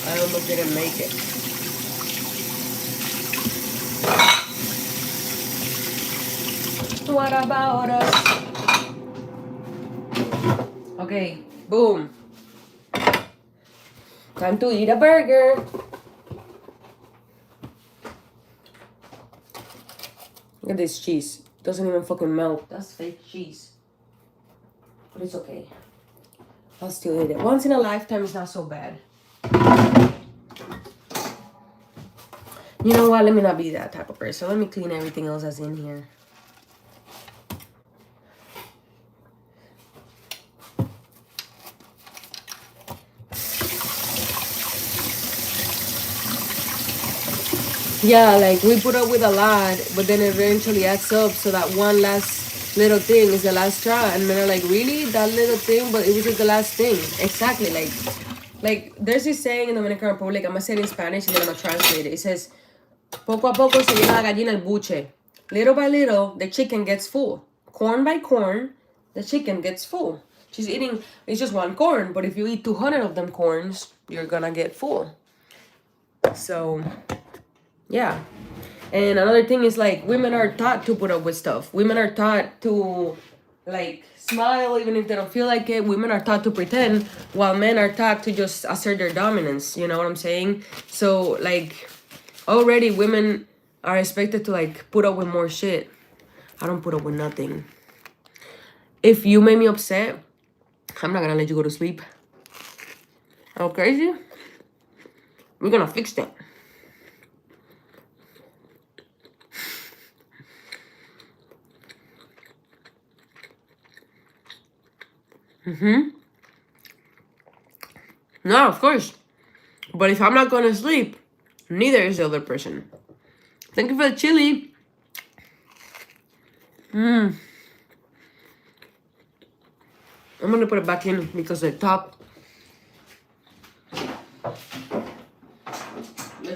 I almost didn't make it. What about us? Okay, boom. Time to eat a burger. Look at this cheese. It doesn't even fucking melt. That's fake cheese. But it's okay. I'll still eat it. Once in a lifetime is not so bad. You know what? Let me not be that type of person. Let me clean everything else that's in here. Yeah, like we put up with a lot, but then eventually adds up. So that one last little thing is the last straw. And then they're like, really? That little thing? But it was just the last thing. Exactly. Like there's this saying in the Dominican Republic. I'm going to say it in Spanish and then I'm going to translate it. It says, poco a poco se llena la gallina el buche. Little by little, the chicken gets full. Corn by corn, the chicken gets full. She's eating, it's just one corn. But if you eat 200 of them corns, you're going to get full. So... yeah. And another thing is like women are taught to put up with stuff. Women are taught to like smile even if they don't feel like it. Women are taught to pretend while men are taught to just assert their dominance. You know what I'm saying? So like already women are expected to like put up with more shit. I don't put up with nothing. If you made me upset, I'm not gonna let you go to sleep. Oh, crazy? We're gonna fix that. No, of course. But if I'm not gonna sleep, neither is the other person. Thank you for the chili. I'm gonna put it back in because the top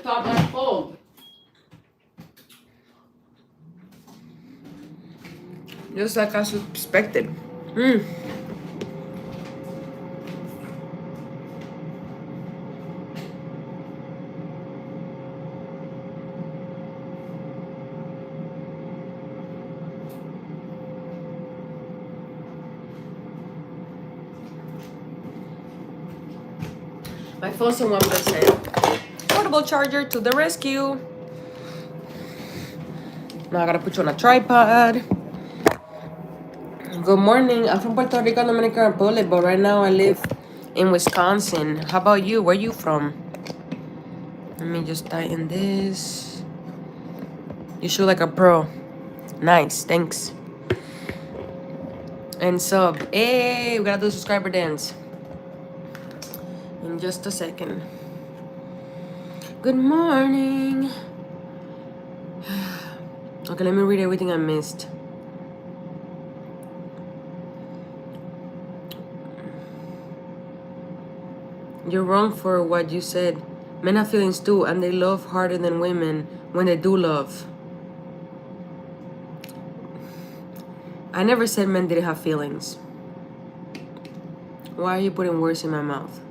got cold. Just like I suspected. My phone's on 1%. Portable charger to the rescue. Now I gotta put you on a tripod. Good morning. I'm from Puerto Rico, Dominican Republic, but right now I live in Wisconsin. How about you? Where you from? Let me just tighten this. You shoot like a pro. Nice, thanks. And sub. Hey, we gotta do subscriber dance. In just a second. Good morning. Okay, let me read everything I missed. You're wrong for what you said. Men have feelings too, and they love harder than women when they do love. I never said men didn't have feelings. Why are you putting words in my mouth?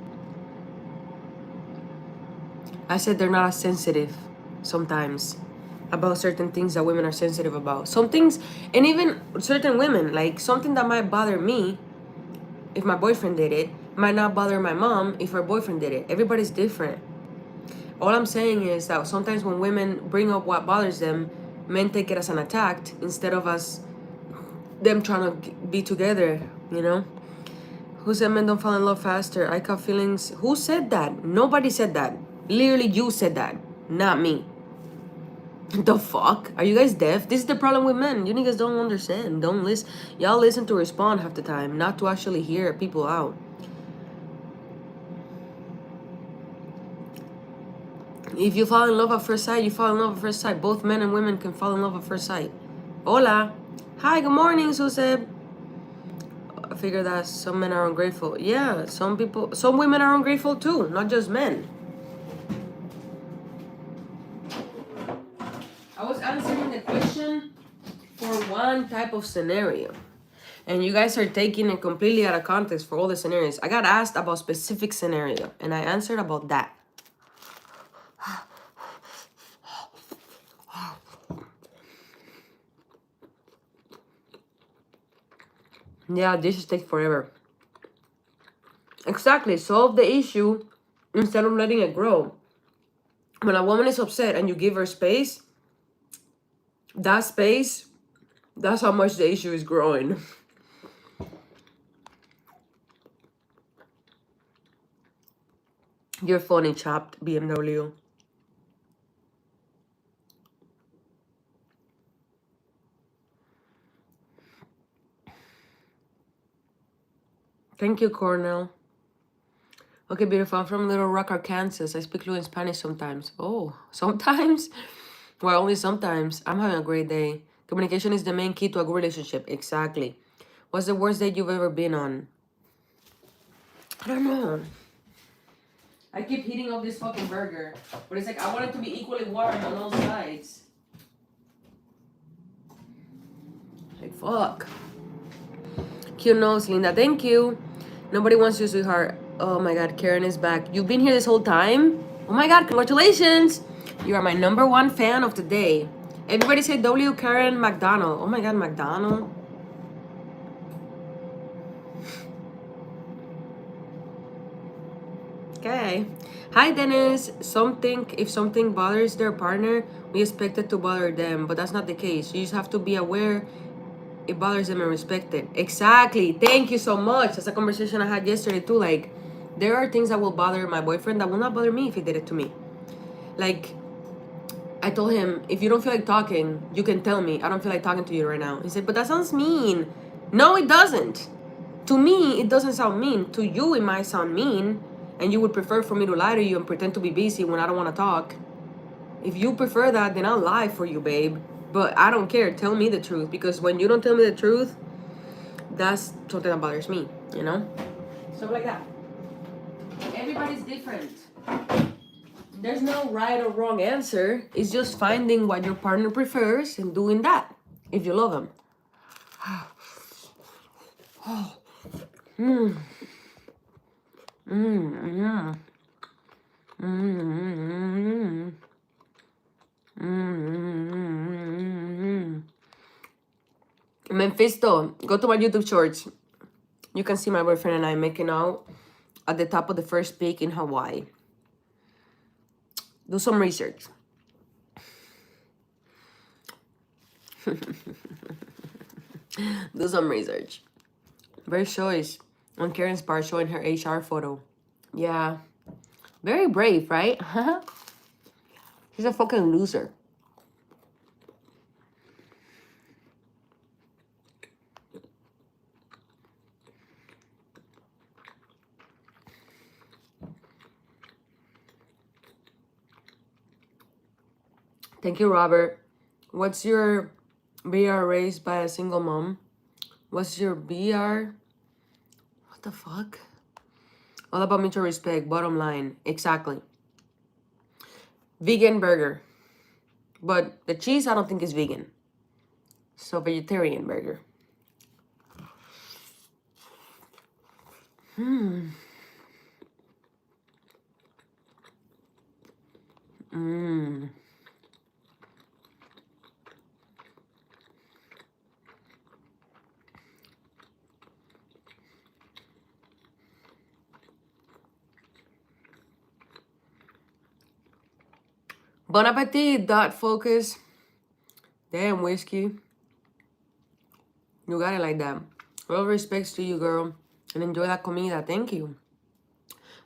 I said they're not as sensitive sometimes about certain things that women are sensitive about. Some things, and even certain women, like something that might bother me if my boyfriend did it, might not bother my mom if her boyfriend did it. Everybody's different. All I'm saying is that sometimes when women bring up what bothers them, men take it as an attack instead of as them trying to be together, you know? Who said men don't fall in love faster? I caught feelings. Who said that? Nobody said that. Literally, you said that, not me. The fuck? Are you guys deaf? This is the problem with men. You niggas don't understand. Don't listen. Y'all listen to respond half the time, not to actually hear people out. If you fall in love at first sight, you fall in love at first sight. Both men and women can fall in love at first sight. Hola. Hi, good morning, Suseb. I figure that some men are ungrateful. Yeah, some women are ungrateful too, not just men. answering the question for one type of scenario. And you guys are taking it completely out of context for all the scenarios. I got asked about specific scenario, and I answered about that. Yeah, dishes take forever. Exactly. Solve the issue instead of letting it grow. When a woman is upset and you give her space, that's how much the issue is growing. You're funny, chopped BMW. Thank you, Cornell. Okay, beautiful. I'm from Little Rock, Arkansas. I speak fluent Spanish sometimes. Oh, sometimes? Well, only sometimes. I'm having a great day. Communication is the main key to a good relationship. Exactly. What's the worst date you've ever been on? I don't know. I keep heating up this fucking burger. But it's like, I want it to be equally warm on all sides. Like, fuck. Cute nose, Linda. Thank you. Nobody wants you, sweetheart. Oh my god, Karen is back. You've been here this whole time? Oh my god, congratulations. You are my #1 fan of the day. Everybody say W. Karen McDonald. Oh my god, McDonald. Okay. Hi, Dennis. If something bothers their partner, we expect it to bother them, but that's not the case. You just have to be aware it bothers them and respect it. Exactly. Thank you so much. That's a conversation I had yesterday too. Like, there are things that will bother my boyfriend that will not bother me if he did it to me. Like, I told him, if you don't feel like talking, you can tell me. I don't feel like talking to you right now. He said, but that sounds mean. No, it doesn't. To me, it doesn't sound mean. To you, it might sound mean. And you would prefer for me to lie to you and pretend to be busy when I don't want to talk. If you prefer that, then I'll lie for you, babe. But I don't care. Tell me the truth. Because when you don't tell me the truth, that's something that bothers me, you know? Stuff like that. Everybody's different. There's no right or wrong answer. It's just finding what your partner prefers and doing that if you love them. Mm. Mm. Mm. Mm. Mephisto, go to my YouTube shorts. You can see my boyfriend and I making out at the top of the first peak in Hawaii. Do some research. Do some research. Very choice on Karen's part showing her HR photo. Yeah. Very brave, right? She's a fucking loser. Thank you, Robert. What's your BR raised by a single mom? What's your BR? What the fuck? All about mutual respect, bottom line. Exactly. Vegan burger. But the cheese, I don't think is vegan. So vegetarian burger. Hmm. Mmm. Bon appetit, dot focus. Damn, whiskey. You got it like that. All respects to you, girl. And enjoy that comida. Thank you.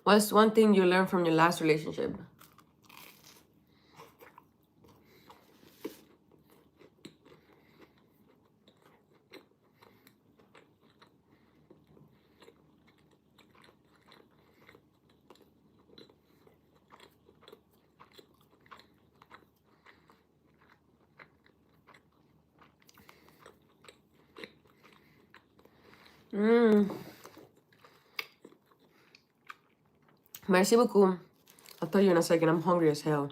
What's one thing you learned from your last relationship? Merci beaucoup. I'll tell you in a second. I'm hungry as hell.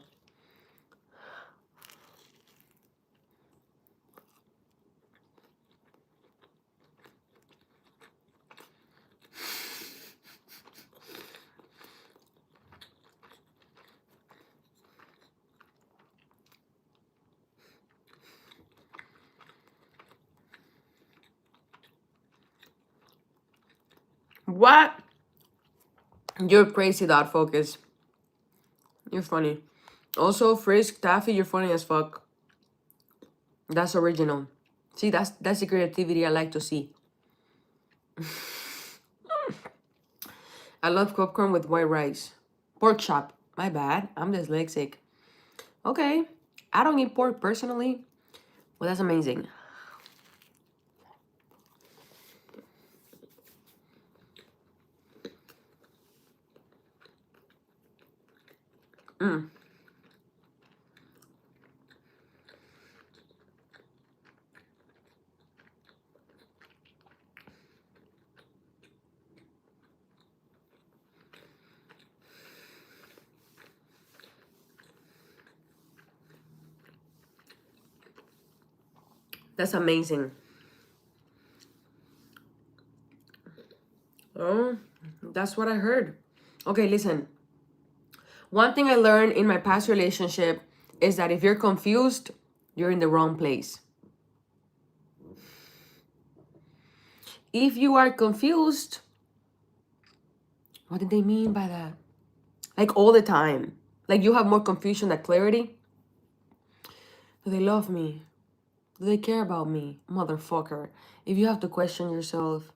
What? You're crazy, dot focus. You're funny. Also, Frisk, Taffy, you're funny as fuck. That's original. See, that's the creativity I like to see. I love popcorn with white rice. Pork chop. My bad. I'm dyslexic. Okay. I don't eat pork personally. Well, that's amazing. Mm. That's amazing. Oh, that's what I heard. Okay, listen. One thing I learned in my past relationship is that if you're confused, you're in the wrong place. If you are confused, what did they mean by that? Like all the time. Like you have more confusion than clarity. Do they love me? Do they care about me? Motherfucker. If you have to question yourself.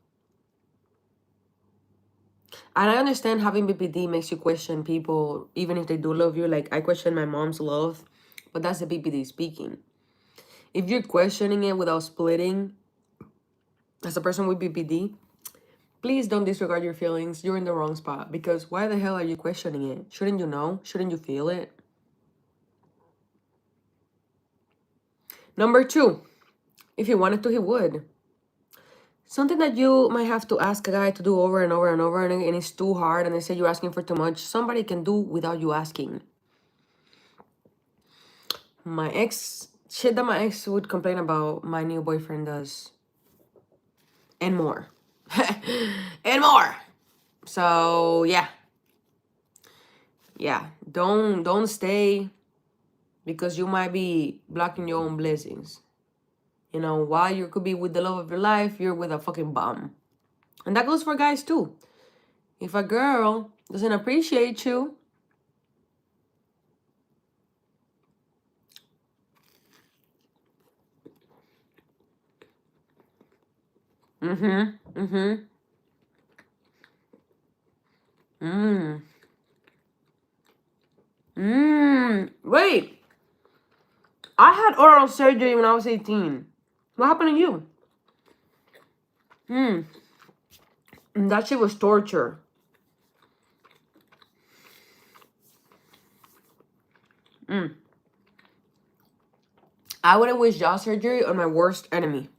And I understand having BPD makes you question people, even if they do love you. Like I question my mom's love, but that's the BPD speaking. If you're questioning it without splitting, as a person with BPD, please don't disregard your feelings. You're in the wrong spot. Because why the hell are you questioning it? Shouldn't you know? Shouldn't you feel it? Number 2, if he wanted to, he would. Something that you might have to ask a guy to do over and over and over and it's too hard and they say you're asking for too much, somebody can do without you asking. Shit that my ex would complain about, my new boyfriend does. And more. And more. So, yeah. Yeah. Don't stay because you might be blocking your own blessings. You know, while you could be with the love of your life, you're with a fucking bum. And that goes for guys too. If a girl doesn't appreciate you, mm-hmm, mm-hmm, mm, wait, I had oral surgery when I was 18. What happened to you? That shit was torture. I wouldn't wish jaw surgery on my worst enemy.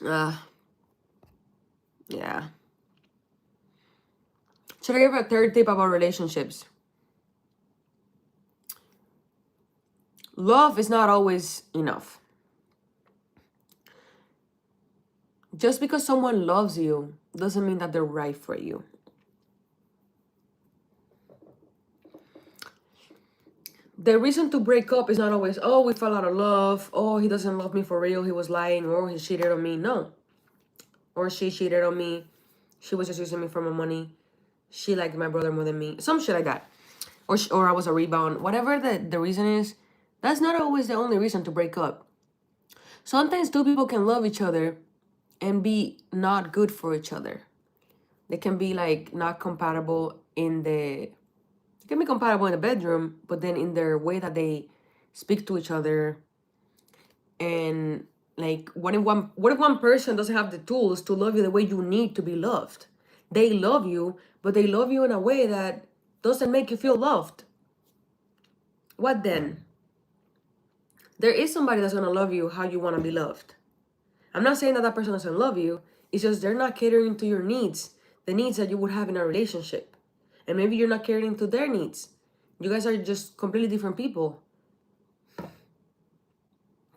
Yeah. Should I give a third tip about relationships? Love is not always enough. Just because someone loves you doesn't mean that they're right for you. The reason to break up is not always, oh, we fell out of love, oh, he doesn't love me for real, he was lying, or he cheated on me. No. Or she cheated on me, she was just using me for my money, she liked my brother more than me, some shit like that. Or I was a rebound. Whatever the reason is, that's not always the only reason to break up. Sometimes two people can love each other and be not good for each other. They can be like not compatible they can be compatible in the bedroom, but then in their way that they speak to each other. And like what if one person doesn't have the tools to love you the way you need to be loved? They love you, but they love you in a way that doesn't make you feel loved. What then? There is somebody that's gonna love you how you wanna be loved. I'm not saying that that person doesn't love you. It's just they're not catering to your needs, the needs that you would have in a relationship. And maybe you're not catering to their needs. You guys are just completely different people.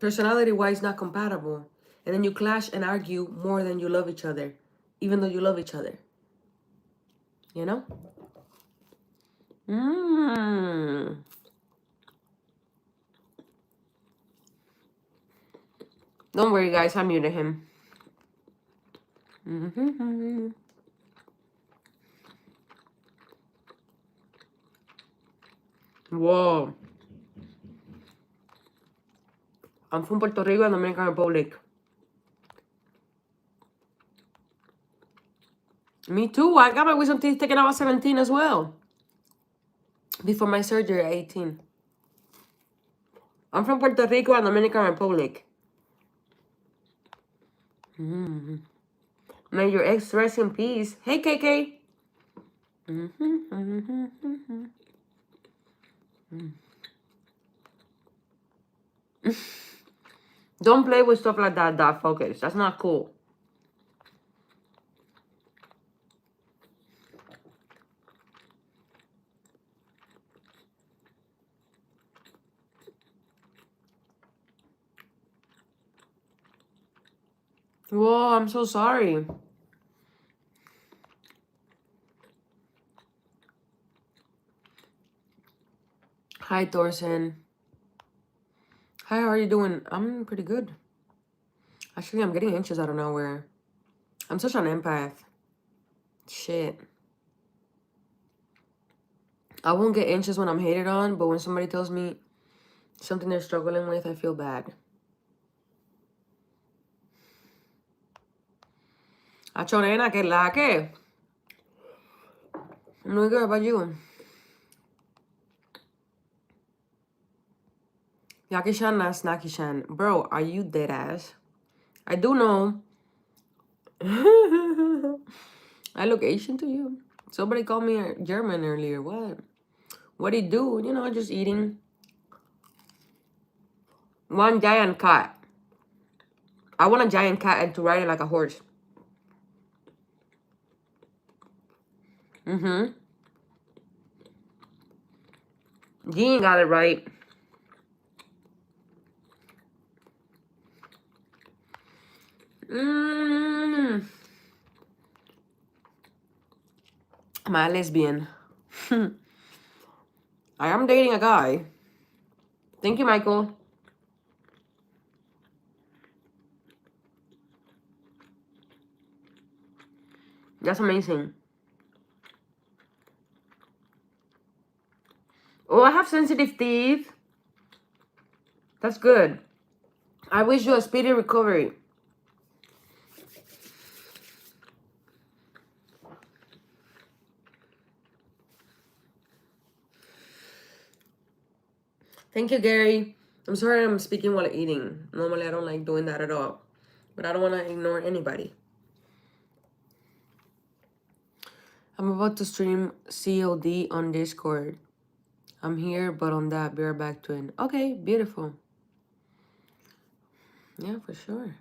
Personality-wise, not compatible. And then you clash and argue more than you love each other, even though you love each other. You know? Don't worry, guys. I muted him. Mm-hmm. Whoa. I'm from Puerto Rico and Dominican Republic. Me too. I got my wisdom teeth taken out at 17 as well. Before my surgery at 18. I'm from Puerto Rico and Dominican Republic. May your ex rest in peace. Hey, KK. Don't play with stuff like that, Focus. That's not cool. Whoa, I'm so sorry. Hi, Thorson. Hi, how are you doing? I'm pretty good. Actually, I'm getting anxious out of nowhere. I'm such an empath. Shit. I won't get anxious when I'm hated on, but when somebody tells me something they're struggling with, I feel bad. Acho, nena, que la que? I'm doing good. How about you? Yaki-chan, not Snacky-chan. Bro, are you dead ass? I do know. I look Asian to you. Somebody called me a German earlier. What? What'd he do? You know, just eating. One giant cat. I want a giant cat and to ride it like a horse. Mm-hmm. Jean got it right. Am I a lesbian? I am dating a guy. Thank you, Michael. That's amazing. Oh, I have sensitive teeth. That's good. I wish you a speedy recovery. Thank you, Gary. I'm sorry I'm speaking while eating. Normally, I don't like doing that at all. But I don't want to ignore anybody. I'm about to stream COD on Discord. I'm here, but on that, be right back twin. Okay, beautiful. Yeah, for sure.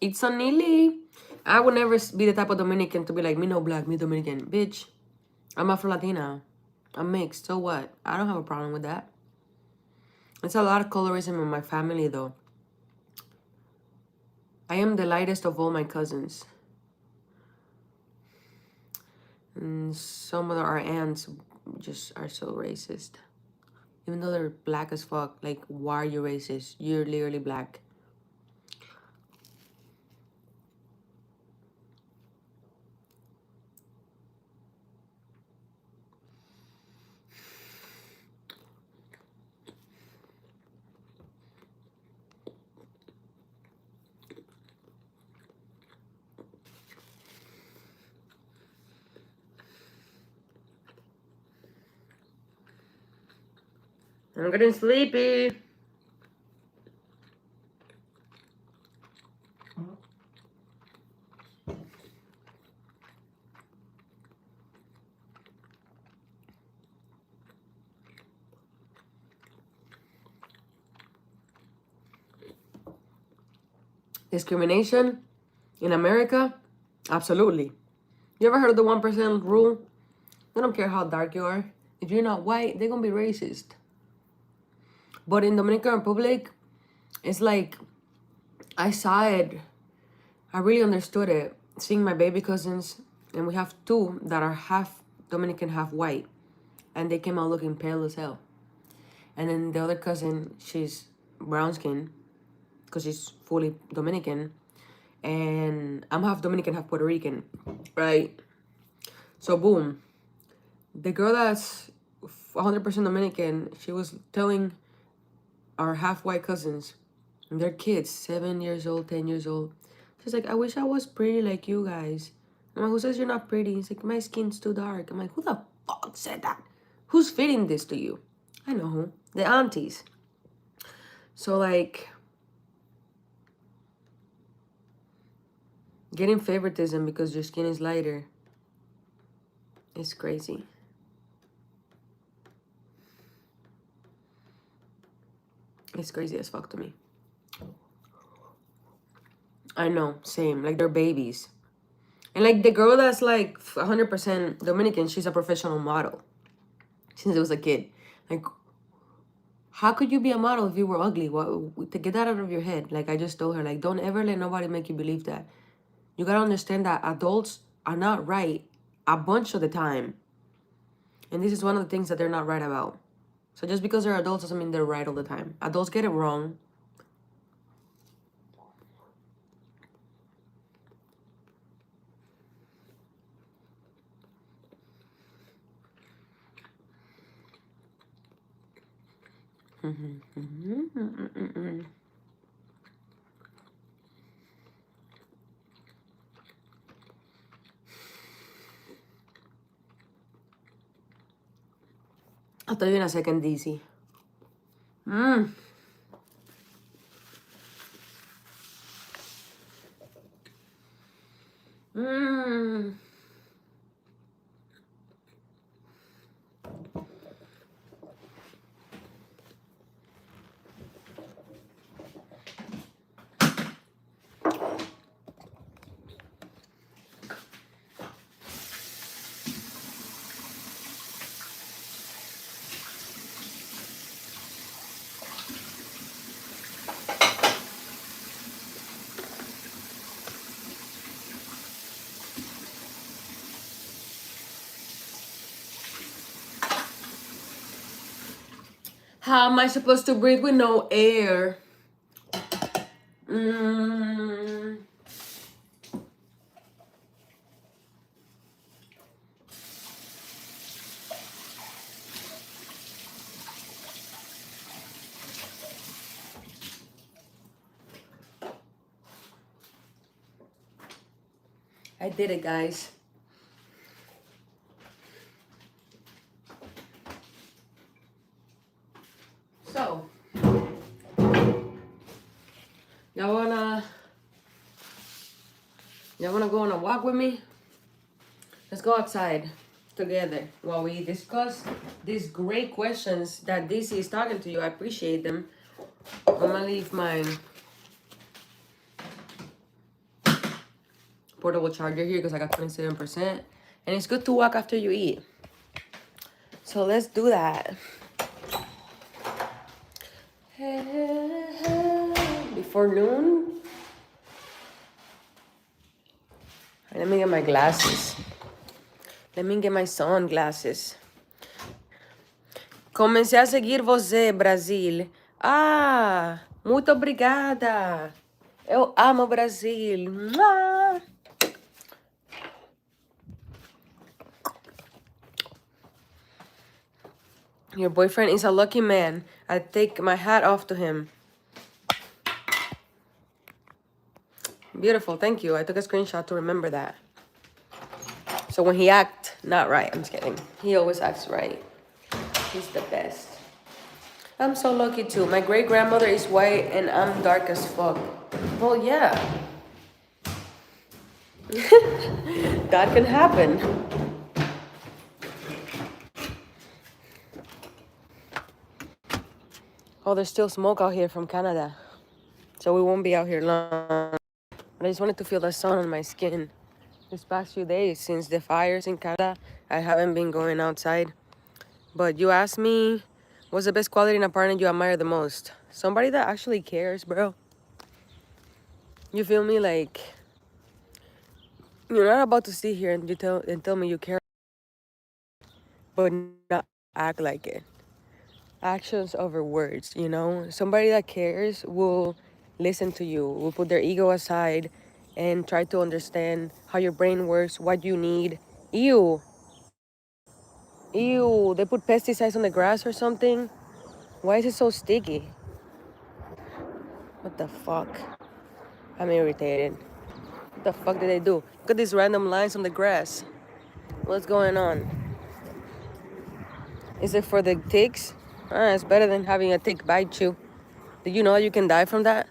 Idsonil. I would never be the type of Dominican to be like, me no black, me Dominican. Bitch, I'm Afro-Latina. I'm mixed, so what? I don't have a problem with that. It's a lot of colorism in my family, though. I am the lightest of all my cousins. And some of our aunts just are so racist. Even though they're black as fuck. Like, why are you racist? You're literally black. I'm getting sleepy. Discrimination in America? Absolutely. You ever heard of the 1% rule? They don't care how dark you are. If you're not white, they're gonna be racist. But in Dominican Republic, it's like, I saw it. I really understood it. Seeing my baby cousins, and we have two that are half Dominican, half white. And they came out looking pale as hell. And then the other cousin, she's brown skin, because she's fully Dominican. and I'm half Dominican, half Puerto Rican, right? So boom, the girl that's 100% Dominican, she was telling our half white cousins, and their kids, 7 years old, 10 years old. She's like, I wish I was pretty like you guys. I'm like, who says you're not pretty? He's like, my skin's too dark. I'm like, who the fuck said that? Who's fitting this to you? I know who. The aunties. So like, getting favoritism because your skin is lighter is crazy. It's crazy as fuck to me. I know, same. Like, they're babies. And like the girl that's like 100% Dominican, she's a professional model since it was a kid. Like, how could you be a model if you were ugly? What, to get that out of your head. Like, I just told her, like, don't ever let nobody make you believe that. You gotta understand that adults are not right a bunch of the time. And this is one of the things that they're not right about. So just because they're adults doesn't mean they're right all the time. Adults get it wrong. I'll tell you in a second, DC. Mmm. Mmm. How am I supposed to breathe with no air? Mmm. I did it, guys. So, y'all wanna go on a walk with me? Let's go outside together while we discuss these great questions that DC is talking to you. I appreciate them. I'm gonna leave my portable charger here because I got 27%. And it's good to walk after you eat. So let's do that. Before noon. Let me get my glasses. Let me get my sunglasses. Comecei a seguir você, Brasil. Ah, muito obrigada. Eu amo Brasil. Mua. Your boyfriend is a lucky man. I take my hat off to him. Beautiful, thank you. I took a screenshot to remember that. So when he act not right, I'm just kidding. He always acts right. He's the best. I'm so lucky too. My great grandmother is white and I'm dark as fuck. Well, yeah. That can happen. Oh, there's still smoke out here from Canada. So we won't be out here long. But I just wanted to feel the sun on my skin. This past few days, since the fires in Canada, I haven't been going outside. But you asked me, what's the best quality in a partner you admire the most? Somebody that actually cares, bro. You feel me? Like, you're not about to sit here and tell me you care, but not act like it. Actions over words, you know? Somebody that cares will listen to you, will put their ego aside, and try to understand how your brain works, what you need. Ew, ew, they put pesticides on the grass or something. Why is it so sticky? What the fuck? I'm irritated. What the fuck did they do? Look at these random lines on the grass. What's going on? Is it for the ticks? It's better than having a tick bite you. Did you know you can die from that?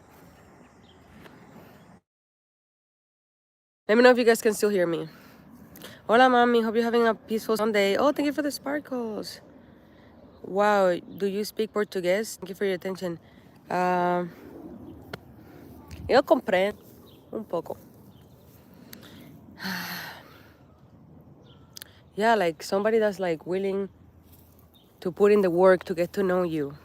Let me know if you guys can still hear me. Hola, mami. Hope you're having a peaceful Sunday. Oh, thank you for the sparkles. Wow, do you speak Portuguese? Thank you for your attention. Um, eu compreendo un poco. Yeah, like somebody that's like willing to put in the work to get to know you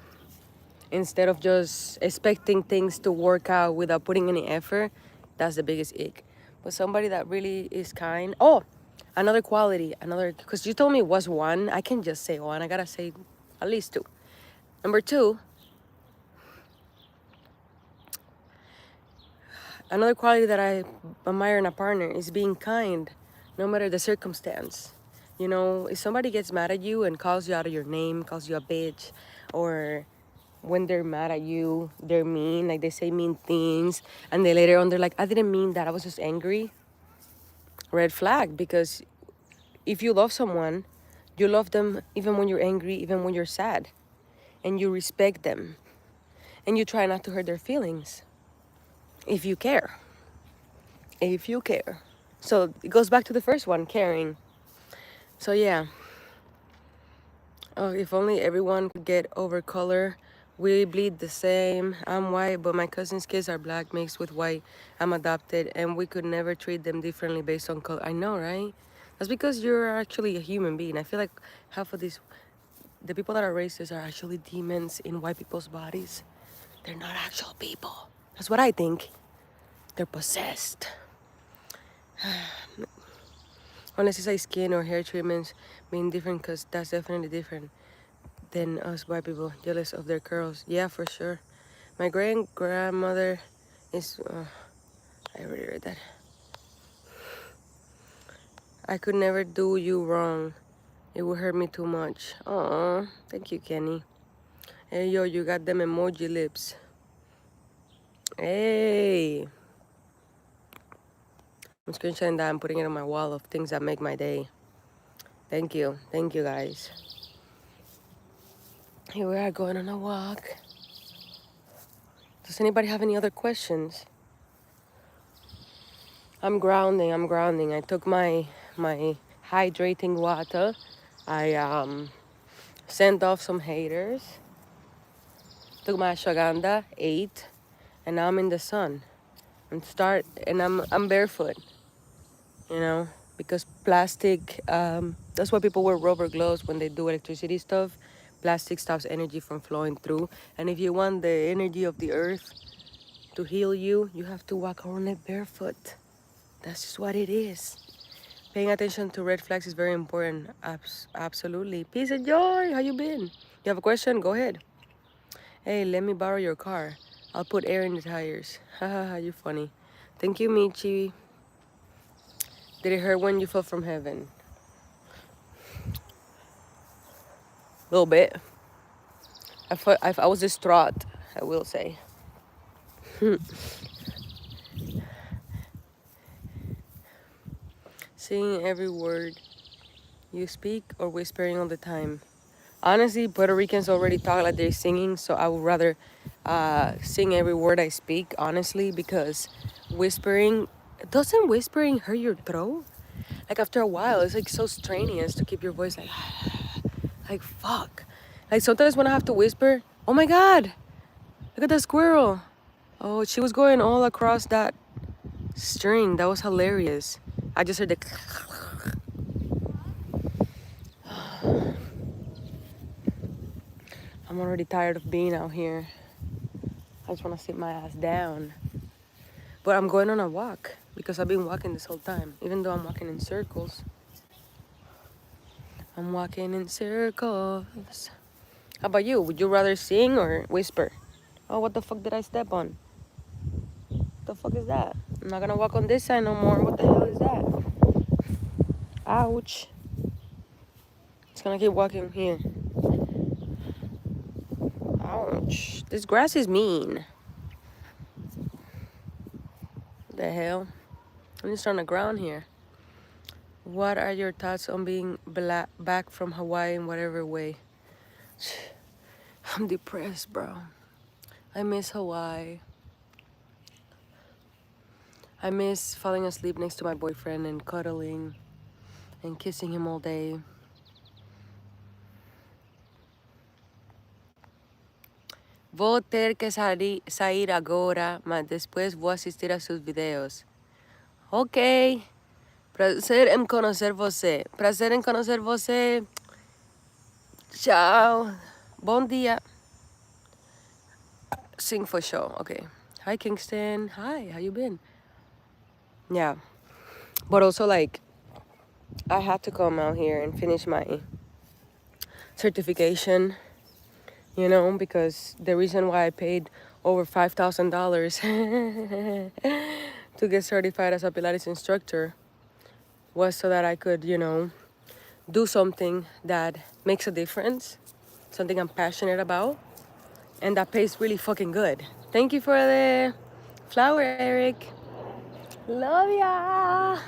instead of just expecting things to work out without putting any effort. That's the biggest ick. But somebody that really is kind. Oh, another quality, because you told me it was one. I can just say one. I gotta say at least two. Number two, another quality that I admire in a partner is being kind, no matter the circumstance. You know, if somebody gets mad at you and calls you out of your name, calls you a bitch, or when they're mad at you, they're mean, like they say mean things, and they later on they're like, I didn't mean that, I was just angry. Red flag, because if you love someone, you love them even when you're angry, even when you're sad, and you respect them, and you try not to hurt their feelings if you care. If you care. So it goes back to the first one, caring. So yeah. Oh, if only everyone could get over color. We bleed the same. I'm white, but my cousin's kids are black mixed with white. I'm adopted, and we could never treat them differently based on color. I know, right? That's because you're actually a human being. I feel like half of the people that are racist are actually demons in white people's bodies. They're not actual people. That's what I think. They're possessed. Unless it's like skin or hair treatments being different, because that's definitely different than us white people. Jealous of their curls. Yeah, for sure. My grandmother is... I already read that. I could never do you wrong. It would hurt me too much. Aw, thank you, Kenny. Hey, yo, you got them emoji lips. Hey. I'm screenshotting that and putting it on my wall of things that make my day. Thank you. Thank you, guys. Here we are going on a walk. Does anybody have any other questions? I'm grounding. I took my hydrating water. I sent off some haters. Took my ashwagandha, ate, and now I'm in the sun. And I'm barefoot, you know, because plastic. That's why people wear rubber gloves when they do electricity stuff. Plastic stops energy from flowing through, and if you want the energy of the earth to heal you, you have to walk around it barefoot. That's just what it is. Paying attention to red flags is very important. Absolutely. Peace and joy. How you been? You have a question? Go ahead. Hey, let me borrow your car. I'll put air in the tires. Haha, you funny. Thank you, Michi. Did it hurt when you fell from heaven? A little bit. I was distraught, I will say. Singing every word you speak or whispering all the time? Honestly, Puerto Ricans already talk like they're singing, so I would rather sing every word I speak, honestly, because doesn't whispering hurt your throat? Like after a while, it's like so strenuous to keep your voice like fuck. Like sometimes when I have to whisper, oh my God, look at that squirrel. Oh, she was going all across that string. That was hilarious. I just heard the I'm already tired of being out here. I just want to sit my ass down. But I'm going on a walk because I've been walking this whole time. Even though I'm walking in circles. I'm walking in circles. How about you? Would you rather sing or whisper? Oh, what the fuck did I step on? the fuck is that? I'm not gonna walk on this side no more. What the hell is that? Ouch. It's gonna keep walking here. Ouch. This grass is mean. The hell? I'm just on the ground here. What are your thoughts on being back from Hawaii in whatever way? I'm depressed, bro. I miss Hawaii. I miss falling asleep next to my boyfriend and cuddling and kissing him all day. Vou ter que sair agora, mas depois vou assistir a seus vídeos. Ok. Prazer em conhecer você. Prazer em conhecer você. Tchau. Bom dia. Sing for show. Okay. Hi, Kingston. Hi, how you been? Yeah. But also, like, I had to come out here and finish my certification, you know, because the reason why I paid over $5,000 to get certified as a Pilates instructor was so that I could, you know, do something that makes a difference, something I'm passionate about, and that pays really fucking good. Thank you for the flower, Eric. Love ya.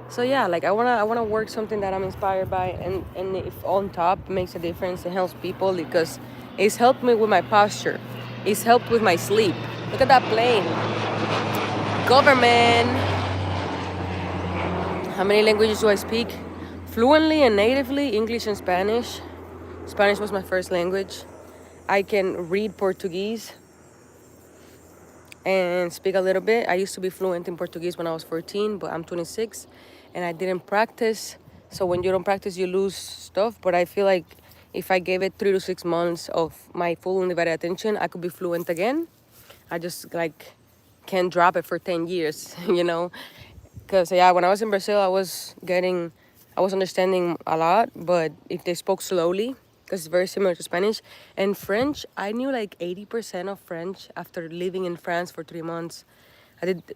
So yeah, like I wanna work something that I'm inspired by, and if on top makes a difference and helps people, because it's helped me with my posture, it's helped with my sleep. Look at that plane. Government. How many languages do I speak? Fluently and natively, English and Spanish. Spanish was my first language. I can read Portuguese and speak a little bit. I used to be fluent in Portuguese when I was 14, but I'm 26 and I didn't practice. So when you don't practice, you lose stuff. But I feel like if I gave it 3 to 6 months of my full undivided attention, I could be fluent again. I just like can't drop it for 10 years, you know? Because yeah, when I was in Brazil, I was understanding a lot, but if they spoke slowly, because it's very similar to Spanish. And French, I knew like 80% of French after living in France for 3 months.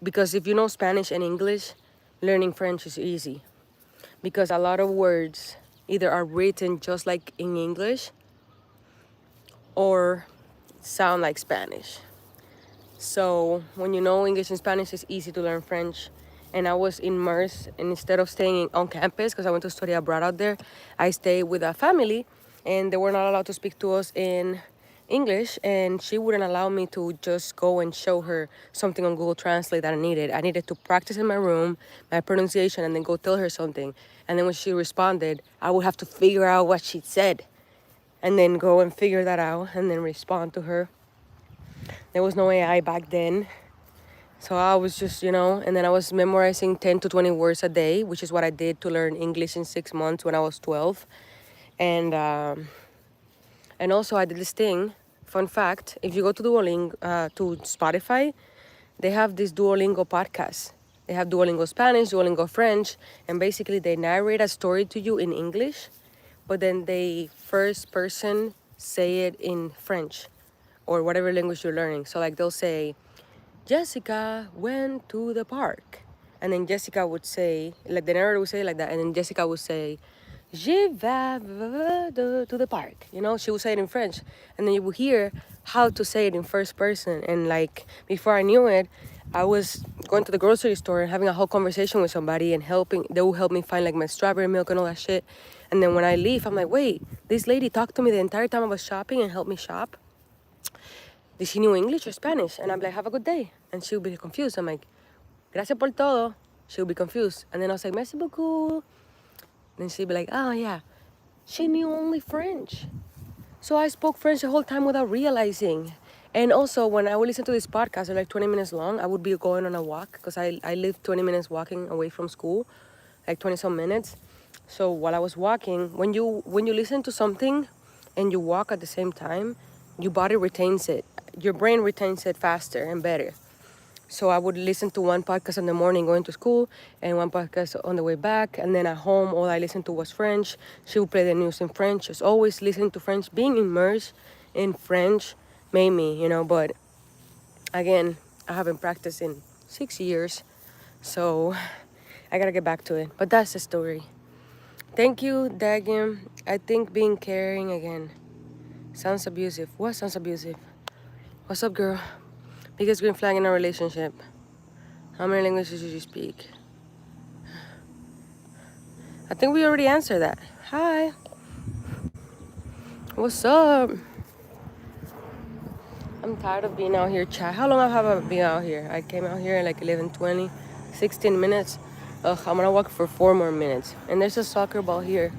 Because if you know Spanish and English, learning French is easy. Because a lot of words either are written just like in English or sound like Spanish. So when you know English and Spanish, it's easy to learn French. And I was immersed, and instead of staying on campus, because I went to study abroad out there, I stayed with a family, and they were not allowed to speak to us in English, and she wouldn't allow me to just go and show her something on Google Translate that I needed. I needed to practice in my room, my pronunciation, and then go tell her something. And then when she responded, I would have to figure out what she said, and then go and figure that out, and then respond to her. There was no AI back then. So I was just, you know, and then I was memorizing 10 to 20 words a day, which is what I did to learn English in 6 months when I was 12. And also I did this thing, fun fact, if you go to Duolingo, to Spotify, they have this Duolingo podcast. They have Duolingo Spanish, Duolingo French, and basically they narrate a story to you in English, but then they first person say it in French or whatever language you're learning. So like they'll say, Jessica went to the park. And then Jessica would say, like the narrator would say like that, and then Jessica would say, Je vais to the park. You know, she would say it in French. And then you would hear how to say it in first person. And like, before I knew it, I was going to the grocery store and having a whole conversation with somebody and they would help me find like my strawberry milk and all that shit. And then when I leave, I'm like, wait, this lady talked to me the entire time I was shopping and helped me shop. Did she know English or Spanish? And I'm like, have a good day. And she'll be confused. I'm like, gracias por todo. She'll be confused. And then I was like, merci beaucoup. Then she'd be like, oh yeah. She knew only French. So I spoke French the whole time without realizing. And also, when I would listen to this podcast, they're like 20 minutes long, I would be going on a walk because I live 20 minutes walking away from school, like 20 some minutes. So while I was walking, when you listen to something and you walk at the same time, your body retains it. Your brain retains it faster and better. So I would listen to one podcast in the morning going to school and one podcast on the way back. And then at home, all I listened to was French. She would play the news in French. Just always listening to French. Being immersed in French made me, you know. But again, I haven't practiced in 6 years. So I gotta get back to it. But that's the story. Thank you, Dagim. I think being caring again sounds abusive. What sounds abusive? What's up, girl? Biggest green flag in a relationship. How many languages do you speak? I think we already answered that. Hi. What's up? I'm tired of being out here, chat. How long have I been out here? I came out here in like 11:20, 16 minutes. Ugh, I'm gonna walk for 4 more minutes. And there's a soccer ball here.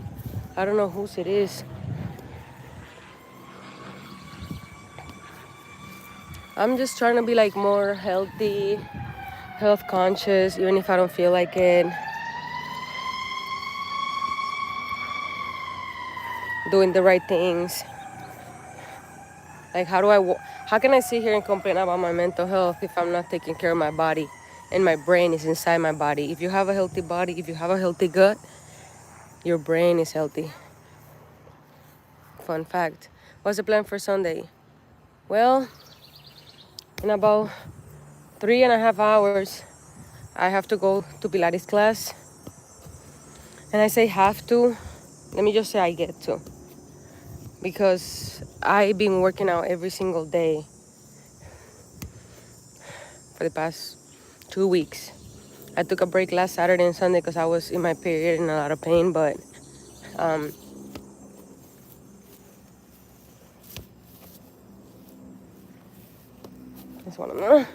I don't know whose it is. I'm just trying to be like more healthy, health conscious, even if I don't feel like it. Doing the right things. Like how can I sit here and complain about my mental health if I'm not taking care of my body and my brain is inside my body? If you have a healthy body, if you have a healthy gut, your brain is healthy. Fun fact. What's the plan for Sunday? Well, in about 3.5 hours, I have to go to Pilates class. And I say have to. Let me just say I get to. Because I've been working out every single day for the past 2 weeks. I took a break last Saturday and Sunday because I was in my period and a lot of pain, but that's one of them.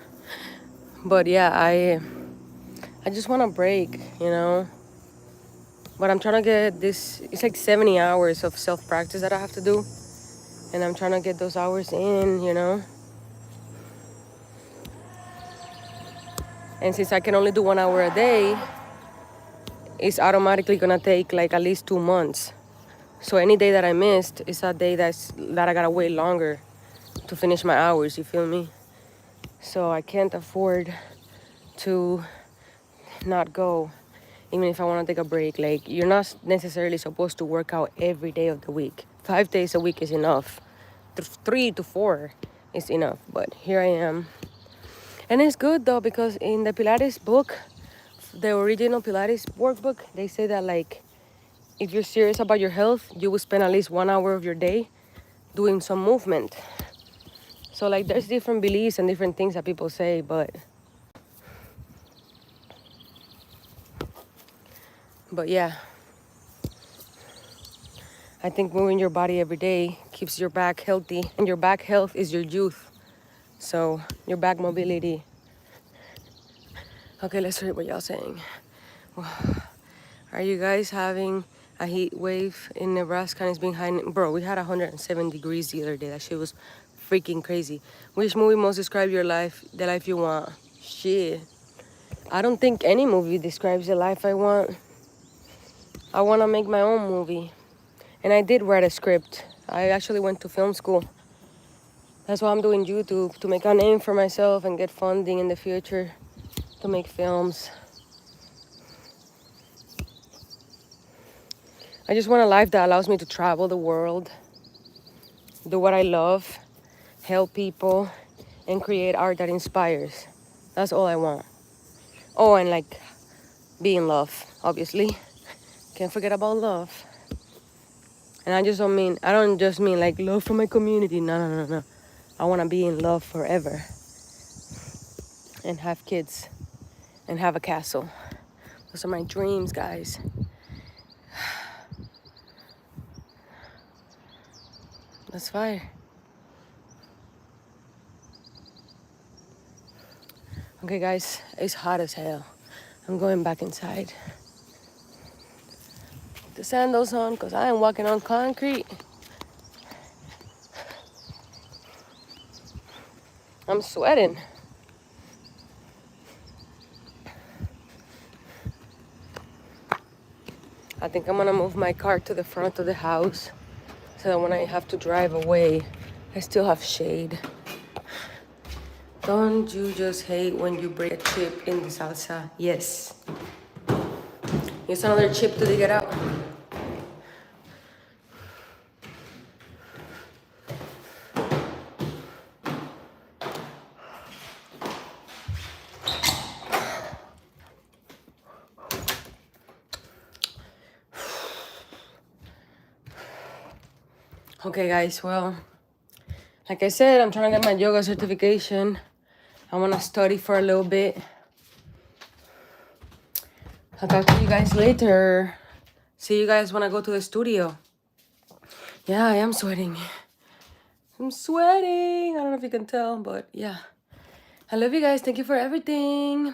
But yeah, I just want a break, you know. But I'm trying to get this. It's like 70 hours of self practice that I have to do, and I'm trying to get those hours in, you know. And since I can only do 1 hour a day, it's automatically gonna take like at least 2 months. So any day that I missed is a day that I gotta wait longer to finish my hours. You feel me? So I can't afford to not go, even if I want to take a break. Like, you're not necessarily supposed to work out every day of the week. 5 days a week is enough. 3 to 4 is enough. But here I am. And it's good though, because in the Pilates book, the original Pilates workbook, they say that like, if you're serious about your health, you will spend at least 1 hour of your day doing some movement. So like, there's different beliefs and different things that people say, but yeah, I think moving your body every day keeps your back healthy, and your back health is your youth. So your back mobility. Okay, let's read what y'all saying. Are you guys having a heat wave in Nebraska and it's been high? Bro, we had 107 degrees the other day. That shit was freaking crazy. Which movie most describes your life, the life you want? Shit. I don't think any movie describes the life I want. I want to make my own movie. And I did write a script. I actually went to film school. That's why I'm doing YouTube, to make a name for myself and get funding in the future to make films. I just want a life that allows me to travel the world, do what I love, help people, and create art that inspires. That's all I want. Oh, and like, be in love, obviously. Can't forget about love. And I don't just mean like love for my community. No. I want to be in love forever. And have kids. And have a castle. Those are my dreams, guys. That's fire. Okay, guys, it's hot as hell. I'm going back inside. Put the sandals on, because I am walking on concrete. I'm sweating. I think I'm gonna move my car to the front of the house so that when I have to drive away, I still have shade. Don't you just hate when you break a chip in the salsa? Yes. Use another chip to dig it out. Okay, guys, well, like I said, I'm trying to get my yoga certification. I want to study for a little bit. I'll talk to you guys later. See you guys when I go to the studio. Yeah, I am sweating. I'm sweating. I don't know if you can tell, but yeah. I love you guys. Thank you for everything.